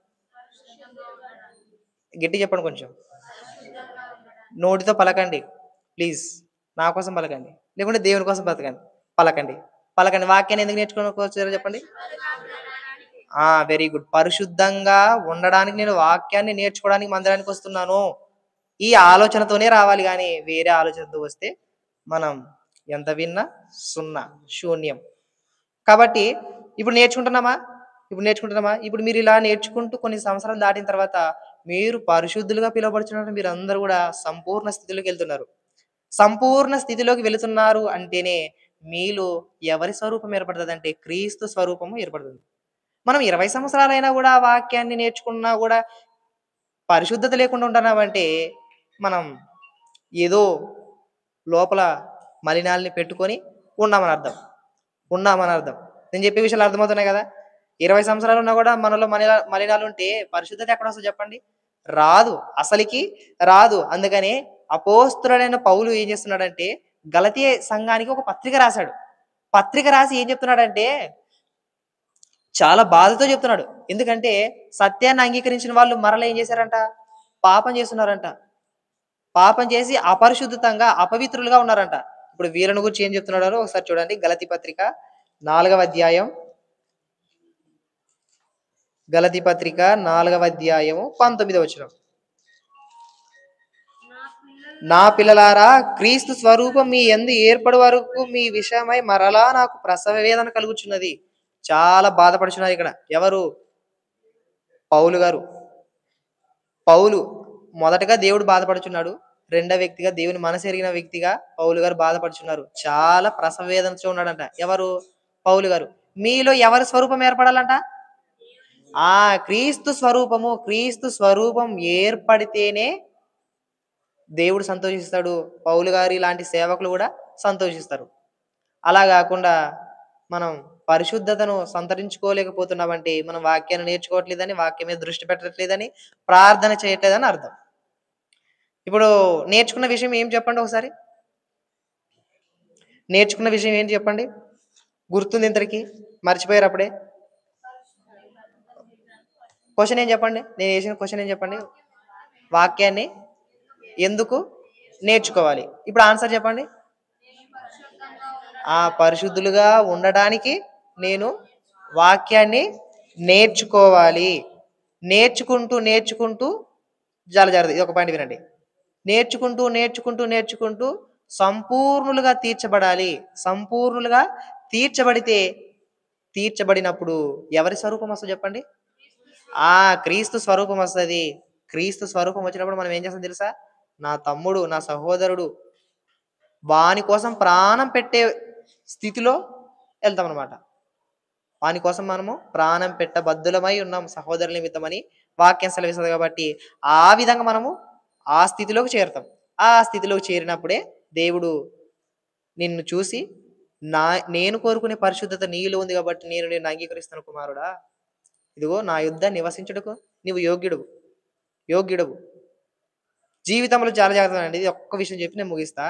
Speaker 1: గట్టి చెప్పండి కొంచెం. నోటితో పలకండి ప్లీజ్. నా కోసం పలకండి, లేకుంటే దేవుని కోసం పలకండి. వాక్యాన్ని ఎందుకు నేర్చుకోవచ్చారో చెప్పండి. Very good. పరిశుద్ధంగా ఉండడానికి నేను వాక్యాన్ని నేర్చుకోవడానికి మందిరానికి వస్తున్నాను. ఈ ఆలోచనతోనే రావాలి. కానీ వేరే ఆలోచనతో వస్తే మనం ఎంత విన్నా శూన్యం. కాబట్టి ఇప్పుడు నేర్చుకుంటున్నామా? ఇప్పుడు మీరు ఇలా నేర్చుకుంటూ కొన్ని సంవత్సరాలు దాటిన తర్వాత మీరు పరిశుద్ధులుగా పిలువబడుతున్నారు. మీరు అందరూ కూడా సంపూర్ణ స్థితిలోకి వెళ్తున్నారు. సంపూర్ణ స్థితిలోకి వెళుతున్నారు అంటేనే మీలో ఎవరి స్వరూపం ఏర్పడుతుంది అంటే క్రీస్తు స్వరూపము ఏర్పడుతుంది. మనం 20 సంవత్సరాలైనా కూడా వాక్యాన్ని నేర్చుకున్నా కూడా పరిశుద్ధత లేకుండా ఉంటున్నామంటే మనం ఏదో లోపల మలినాల్ని పెట్టుకొని ఉన్నామని అర్థం. నేను చెప్పే విషయాలు అర్థమవుతున్నాయి కదా? 20 సంవత్సరాలు ఉన్నా కూడా మనలో మలినాలు ఉంటే పరిశుద్ధత ఎక్కడ వస్తుంది చెప్పండి? అసలుకి రాదు. అందుకనే అపోస్తలుడైన పౌలు ఏం చేస్తున్నాడంటే గలతీ సంఘానికి ఒక పత్రిక రాశాడు. పత్రిక రాసి ఏం చెప్తున్నాడంటే చాలా బాధతో చెప్తున్నాడు. ఎందుకంటే సత్యాన్ని అంగీకరించిన వాళ్ళు మరలా ఏం చేశారంట? పాపం చేస్తున్నారంట. పాపం చేసి అపరిశుద్ధంగా అపవిత్రులుగా ఉన్నారంట. ఇప్పుడు వీళ్ళని గురించి ఏం చెప్తున్నాడో ఒకసారి చూడండి. గలతీ పత్రిక 4వ అధ్యాయం 19వ వచనం. నా పిల్లలారా, క్రీస్తు స్వరూపం మీ యందు ఏర్పడు వరకు మీ విషయమై మరలా నాకు ప్రసవ వేదన కలుగుచున్నది. చాలా బాధపడుచున్నారు ఇక్కడ. ఎవరు? పౌలు గారు. పౌలు మొదటగా దేవుడు బాధపడుచున్నాడు. రెండో వ్యక్తిగా దేవుని మనసు ఎరిగిన వ్యక్తిగా పౌలు గారు బాధపడుచున్నారు. చాలా ప్రసవ వేదనతో ఉన్నాడంట. ఎవరు? పౌలు గారు. మీలో ఎవరి స్వరూపం ఏర్పడాలంట? క్రీస్తు స్వరూపం ఏర్పడితేనే దేవుడు సంతోషిస్తాడు. పౌలు గారి లాంటి సేవకులు కూడా సంతోషిస్తారు. అలా కాకుండా మనం పరిశుద్ధతను సంతరించుకోలేకపోతున్నామంటే మనం వాక్యాన్ని నేర్చుకోవట్లేదని, వాక్యం మీద దృష్టి పెట్టట్లేదని, ప్రార్థన చేయట్లేదని అర్థం. ఇప్పుడు నేర్చుకున్న విషయం ఏం చెప్పండి ఒకసారి? నేర్చుకున్న విషయం ఏంటి చెప్పండి? గుర్తుంది ఇంతకి? మర్చిపోయారు అప్పుడే? క్వెషన్ ఏం చెప్పండి? నేను వేసిన క్వెషన్ ఏం చెప్పండి? వాక్యాన్ని ఎందుకు నేర్చుకోవాలి? ఇప్పుడు ఆన్సర్ చెప్పండి. పరిశుద్ధులుగా ఉండడానికి నేను వాక్యాన్ని నేర్చుకోవాలి. నేర్చుకుంటూ చాలా జాగ్రత్త. ఇది ఒక పాయింట్ వినండి. నేర్చుకుంటూ సంపూర్ణులుగా తీర్చబడాలి. సంపూర్ణులుగా తీర్చబడితే తీర్చబడినప్పుడు ఎవరి స్వరూపం వస్తదో చెప్పండి? క్రీస్తు స్వరూపం వస్తది. క్రీస్తు స్వరూపం వచ్చినప్పుడు మనం ఏం చేస్తాం తెలుసా? నా తమ్ముడు, నా సహోదరుడు వాని కోసం ప్రాణం పెట్టే స్థితిలో వెళ్తామనమాట. వాని కోసం మనము ప్రాణం పెట్టబద్దులమై ఉన్నాం సహోదరుల నిమిత్తమని వాక్యం సెలవిస్తది కాబట్టి, ఆ విధంగా మనము ఆ స్థితిలోకి చేరుతాం. ఆ స్థితిలోకి చేరినప్పుడే దేవుడు నిన్ను చూసి నా నేను కోరుకునే పరిశుద్ధత నీలో ఉంది కాబట్టి నేను నిన్ను అంగీకరిస్తాను కుమారుడా. ఇదిగో నా యుద్ధ నివసించుటకు నీవు యోగ్యుడవు. జీవితంలో చాలా జాగ్రత్తగా అండి. ఇది ఒక్క విషయం చెప్పి నేను ముగిస్తా.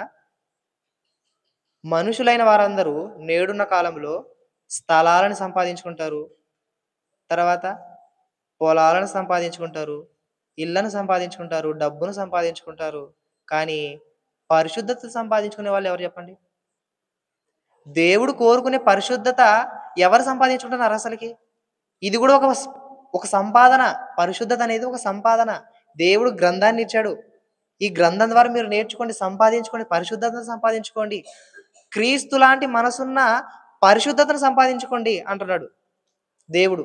Speaker 1: మనుషులైన వారందరూ నేడున్న కాలంలో స్థలాలను సంపాదించుకుంటారు. తర్వాత పొలాలను సంపాదించుకుంటారు. ఇళ్ళను సంపాదించుకుంటారు. డబ్బును సంపాదించుకుంటారు. కానీ పరిశుద్ధత సంపాదించుకునే వాళ్ళు ఎవరు చెప్పండి? దేవుడు కోరుకునే పరిశుద్ధత ఎవరు సంపాదించుకుంటున్నారు అసలకి? ఇది కూడా ఒక సంపాదన. పరిశుద్ధత అనేది ఒక సంపాదన. దేవుడు గ్రంథాన్ని ఇచ్చాడు. ఈ గ్రంథం ద్వారా మీరు నేర్చుకోండి, సంపాదించుకోండి, పరిశుద్ధతను సంపాదించుకోండి. క్రీస్తు లాంటి మనసున్న పరిశుద్ధతను సంపాదించుకోండి అంటున్నాడు దేవుడు.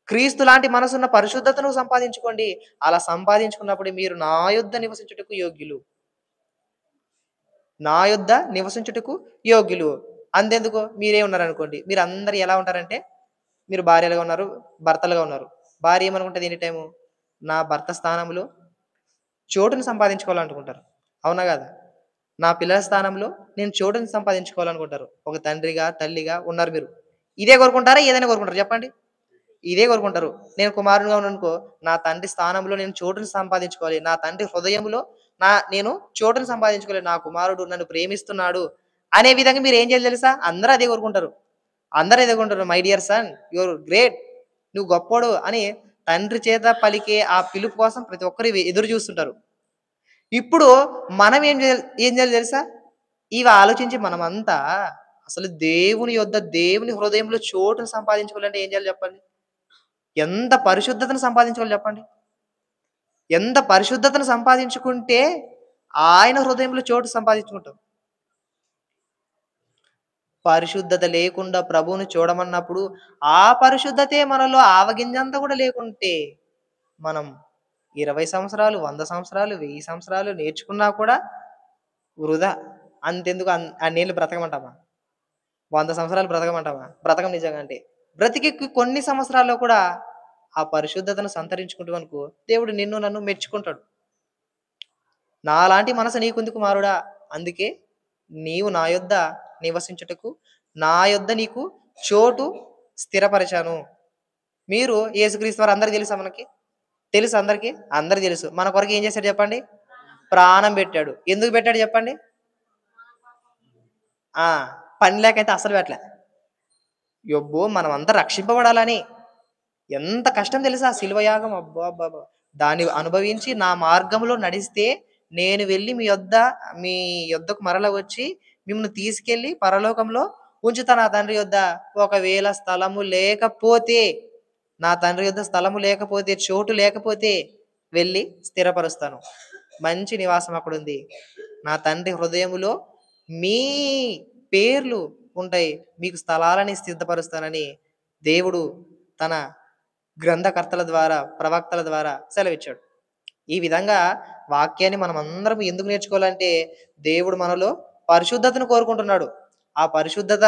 Speaker 1: క్రీస్తు లాంటి మనసున్న పరిశుద్ధతను సంపాదించుకోండి. అలా సంపాదించుకున్నప్పుడు మీరు నా యొద్ద నివసించుటకు యోగ్యులు. నా యొద్ద నివసించుటకు యోగ్యులు. అంతెందుకు మీరే ఉన్నారనుకోండి. మీరు అందరు ఎలా ఉంటారంటే, మీరు భార్యలుగా ఉన్నారు, భర్తలుగా ఉన్నారు. భార్య ఏమనుకుంటది ఎనీ టైము? నా భర్త స్థానంలో చోటుని సంపాదించుకోవాలనుకుంటారు. అవునా కాదా? నా పిల్లల స్థానంలో నేను చోటుని సంపాదించుకోవాలనుకుంటారు. ఒక తండ్రిగా, తల్లిగా ఉన్నారు మీరు. ఇదే కోరుకుంటారా? ఏదైనా కోరుకుంటారు చెప్పండి? ఇదే కోరుకుంటారు. నేను కుమారునిగా ఉన్నాననుకో, నా తండ్రి స్థానంలో నేను చోటుని సంపాదించుకోవాలి. నా తండ్రి హృదయంలో నేను చోటుని సంపాదించుకోవాలి. నా కుమారుడు నన్ను ప్రేమిస్తున్నాడు అనే విధంగా మీరు ఏం చేయాలి తెలుసా? అందరూ అదే కోరుకుంటారు. అందరూ అదే కోరుకుంటారు. My dear sun, your great, నువ్వు గొప్పోడు అని తండ్రి చేత పలికే ఆ పిలుపు కోసం ప్రతి ఒక్కరు ఎదురు చూస్తుంటారు. ఇప్పుడు మనం ఏం చేయాలి తెలుసా? ఇవి ఆలోచించి మనమంతా అసలు దేవుని హృదయంలో చోటును సంపాదించుకోవాలంటే ఏం చేయాలి చెప్పండి? ఎంత పరిశుద్ధతను సంపాదించుకోవాలి చెప్పండి? ఎంత పరిశుద్ధతను సంపాదించుకుంటే ఆయన హృదయంలో చోటు సంపాదించుకుంటాం. పరిశుద్ధత లేకుండా ప్రభువుని చూడమన్నప్పుడు ఆ పరిశుద్ధతే మనలో ఆవగింజంతా కూడా లేకుంటే మనం 20 సంవత్సరాలు, 100 సంవత్సరాలు, 1000 సంవత్సరాలు నేర్చుకున్నా కూడా వృధా. అంతెందుకు అన్నేళ్ళు బ్రతకమంటామా? 100 సంవత్సరాలు బ్రతకమంటామా? బ్రతకం నిజంగా అంటే. బ్రతికి కొన్ని సంవత్సరాల్లో కూడా ఆ పరిశుద్ధతను సంతరించుకుంటూ అనుకో దేవుడు నిన్ను నన్ను మెచ్చుకుంటాడు. నాలాంటి మనసు నీకుంది కుమారుడా, అందుకే నీవు నా యొద్ద నివసించుటకు నా యొద్ద నీకు చోటు స్థిరపరిచాను. మీరు యేసుక్రీస్తు వారు అందరికీ తెలుసా? మనకి తెలుసు. అందరికి తెలుసు. మన కొరకు ఏం చేశాడు చెప్పండి? ప్రాణం పెట్టాడు. ఎందుకు పెట్టాడు చెప్పండి? పని లేకైతే అసలు పెట్టలే. యబ్బో మనం అంతా రక్షింపబడాలని ఎంత కష్టం తెలుసా శిలువ యాగం. అబ్బా! దాన్ని అనుభవించి నా మార్గంలో నడిస్తే నేను వెళ్ళి మీ యొద్దకు మరల వచ్చి మిమ్మల్ని తీసుకెళ్ళి పరలోకంలో ఉంచుతా నా తండ్రి యొద్ద. ఒకవేళ నా తండ్రి యొద్ద స్థలము లేకపోతే, చోటు లేకపోతే వెళ్ళి స్థిరపరుస్తాను. మంచి నివాసం అక్కడ ఉంది. నా తండ్రి హృదయములో మీ పేర్లు ఉంటాయి. మీకు స్థలాలని సిద్ధపరుస్తానని దేవుడు తన గ్రంథకర్తల ద్వారా, ప్రవక్తల ద్వారా సెలవిచ్చాడు. ఈ విధంగా వాక్యాన్ని మనం అందరం ఎందుకు నేర్చుకోవాలంటే దేవుడు మనలో పరిశుద్ధతను కోరుకుంటున్నాడు. ఆ పరిశుద్ధత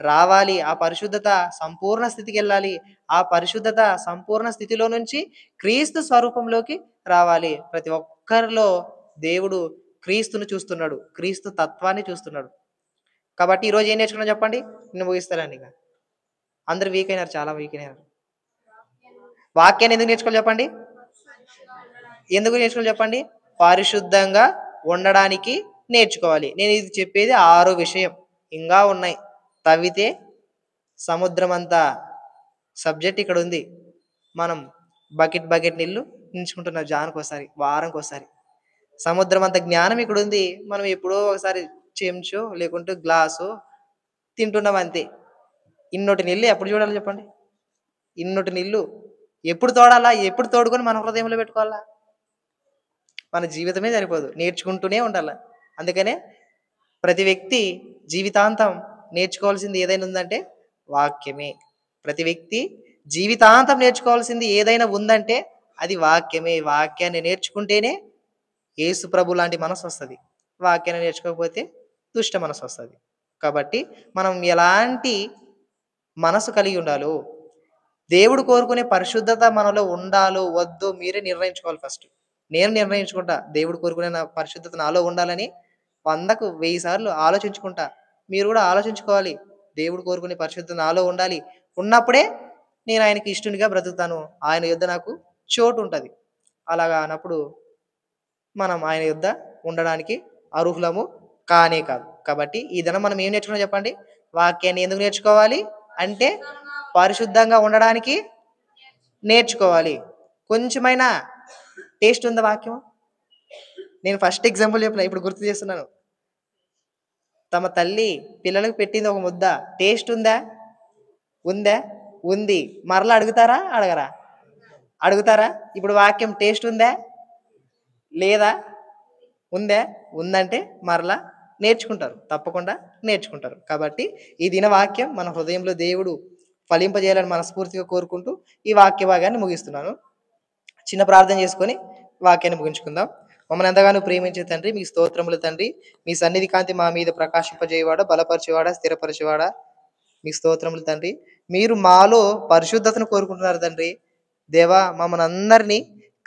Speaker 1: రావాలి. ఆ పరిశుద్ధత సంపూర్ణ స్థితికి వెళ్ళాలి. ఆ పరిశుద్ధత సంపూర్ణ స్థితిలో నుంచి క్రీస్తు స్వరూపంలోకి రావాలి. ప్రతి ఒక్కరిలో దేవుడు క్రీస్తును చూస్తున్నాడు. క్రీస్తు తత్వాన్ని చూస్తున్నాడు. కాబట్టి ఈరోజు ఏం నేర్చుకున్నాం చెప్పండి? నేను ముగిస్తానండి. ఇక అందరు వీక్ అయినారు, చాలా వీక్ అయినారు. వాక్యాన్ని ఎందుకు నేర్చుకోవాలి చెప్పండి? ఎందుకు నేర్చుకోవాలి చెప్పండి? పరిశుద్ధంగా ఉండడానికి నేర్చుకోవాలి. నేను ఇది చెప్పేది ఆరో విషయం. ఇంకా ఉన్నాయి. తవ్వితే సముద్రమంతా సబ్జెక్ట్ ఇక్కడుంది. మనం బకెట్ నీళ్ళు నించుకుంటున్నాం జానకోసారి, వారంకోసారి. సముద్రమంత జ్ఞానం ఇక్కడుంది. మనం ఎప్పుడో ఒకసారి చెంచో లేకుంటే గ్లాసో తింటున్నాం అంతే. ఇన్నోటి నీళ్ళు ఎప్పుడు చూడాలి చెప్పండి? ఇన్నోటి నీళ్ళు ఎప్పుడు తోడాలా? ఎప్పుడు తోడుకొని మన హృదయంలో పెట్టుకోవాలా? మన జీవితమే సరిపోదు. నేర్చుకుంటూనే ఉండాల. అందుకనే ప్రతి వ్యక్తి జీవితాంతం నేర్చుకోవాల్సింది ఏదైనా ఉందంటే వాక్యమే. ప్రతి వ్యక్తి జీవితాంతం నేర్చుకోవాల్సింది ఏదైనా ఉందంటే అది వాక్యమే. వాక్యాన్ని నేర్చుకుంటేనే యేసు ప్రభు లాంటి మనసొస్తది. వాక్యాన్ని నేర్చుకోకపోతే దుష్ట మనసొస్తది. కాబట్టి మనం ఎలాంటి మనసు కలిగి ఉండాలో, దేవుడు కోరుకునే పరిశుద్ధత మనలో ఉండాలో, వద్దో మీరే నిర్ణయించుకోవాలి ఫస్ట్. నేను నిర్ణయించుకుంటా. దేవుడు కోరుకునే నా పరిశుద్ధత నాలో ఉండాలని 100కు 1000 సార్లు ఆలోచించుకుంటా. మీరు కూడా ఆలోచించుకోవాలి. దేవుడు కోరుకునే పరిశుద్ధత నాలో ఉండాలి. ఉన్నప్పుడే నేను ఆయనకి ఇష్టునిగా బ్రతుకుతాను. ఆయన యొద్ద నాకు చోటుంటది. అలాగా అన్నప్పుడు మనం ఆయన యొద్ద ఉండడానికి అర్హులము కానే కాదు. కాబట్టి ఈ దినం మనం ఏం నేర్చుకున్నాం చెప్పండి? వాక్యాన్ని ఎందుకు నేర్చుకోవాలి? అంటే పరిశుద్ధంగా ఉండడానికి నేర్చుకోవాలి. కొంచెమైనా టేస్ట్ ఉందా వాక్యం? నేను ఫస్ట్ ఎగ్జాంపుల్ చెప్పిన. ఇప్పుడు గుర్తు చేస్తున్నాను. తమ తల్లి పిల్లలకు పెట్టింది ఒక ముద్ద. టేస్ట్ ఉందా? ఉందా? ఉంది. మరలా అడుగుతారా? అడగరా? అడుగుతారా? ఇప్పుడు వాక్యం టేస్ట్ ఉందా? లేదా? ఉందా? ఉందంటే మరలా నేర్చుకుంటారు. తప్పకుండా నేర్చుకుంటారు. కాబట్టి ఈ దిన వాక్యం మన హృదయంలో దేవుడు ఫలింపజేయాలని మనస్ఫూర్తిగా కోరుకుంటూ ఈ వాక్య భాగాన్ని ముగిస్తున్నాను. చిన్న ప్రార్థన చేసుకొని వాక్యాన్ని ముగించుకుందాం. మమ్మల్ని ఎంతగానో ప్రేమించే తండ్రి, మీ స్తోత్రములు తండ్రి. మీ సన్నిధి కాంతి మా మీద ప్రకాశింపజేయవాడా, బలపరిచేవాడా, స్థిరపరిచేవాడా, మీ స్తోత్రములు తండ్రి. మీరు మాలో పరిశుద్ధతను కోరుకుంటున్నారు తండ్రి. దేవా, మమ్మల్ని అందరినీ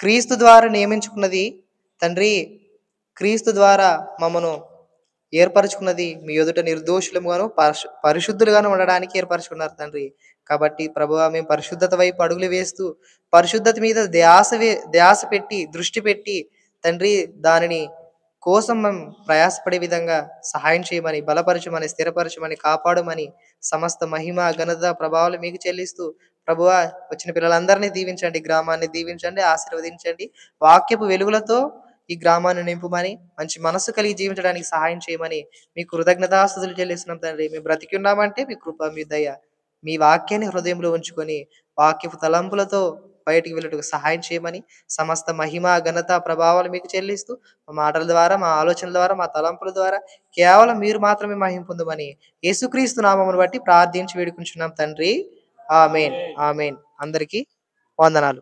Speaker 1: క్రీస్తు ద్వారా నియమించుకున్నది తండ్రి. క్రీస్తు ద్వారా మమ్మను ఏర్పరచుకున్నది మీ ఎదుట నిర్దోషులముగాను పరిశుద్ధులుగాను ఉండడానికి ఏర్పరచుకున్నారు తండ్రి. కాబట్టి ప్రభువా, మేము పరిశుద్ధత వైపు అడుగులు వేస్తూ పరిశుద్ధత మీద ధ్యాస పెట్టి దృష్టి పెట్టి తండ్రి దానిని కోసం మేము ప్రయాసపడే విధంగా సహాయం చేయమని, బలపరచమని, స్థిరపరచమని, కాపాడమని సమస్త మహిమ ఘనత ప్రభావాలు మీకు చెల్లిస్తూ ప్రభువా, వచ్చిన పిల్లలందరినీ దీవించండి, గ్రామాన్ని దీవించండి, ఆశీర్వదించండి. వాక్యపు వెలుగులతో ఈ గ్రామాన్ని నింపుమని, మంచి మనస్సు కలిగి జీవించడానికి సహాయం చేయమని మీ కృతజ్ఞతాస్తుతులు చెల్లిస్తున్నాం తండ్రి. మేము బ్రతికి ఉన్నామంటే మీ కృప, మీ దయ. మీ వాక్యాన్ని హృదయంలో ఉంచుకొని వాక్యపు తలంపులతో బయటికి వెళ్ళటకు సహాయం చేయమని సమస్త మహిమ ఘనత ప్రభావాలు మీకు చెల్లిస్తూ మా మాటల ద్వారా, మా ఆలోచనల ద్వారా, మా తలంపుల ద్వారా కేవలం మీరు మాత్రమే మహిమ పొందమని యేసుక్రీస్తు నామమును బట్టి ప్రార్థించి వేడుకుంటున్నాం తండ్రి. ఆమేన్. ఆమేన్. అందరికీ వందనాలు.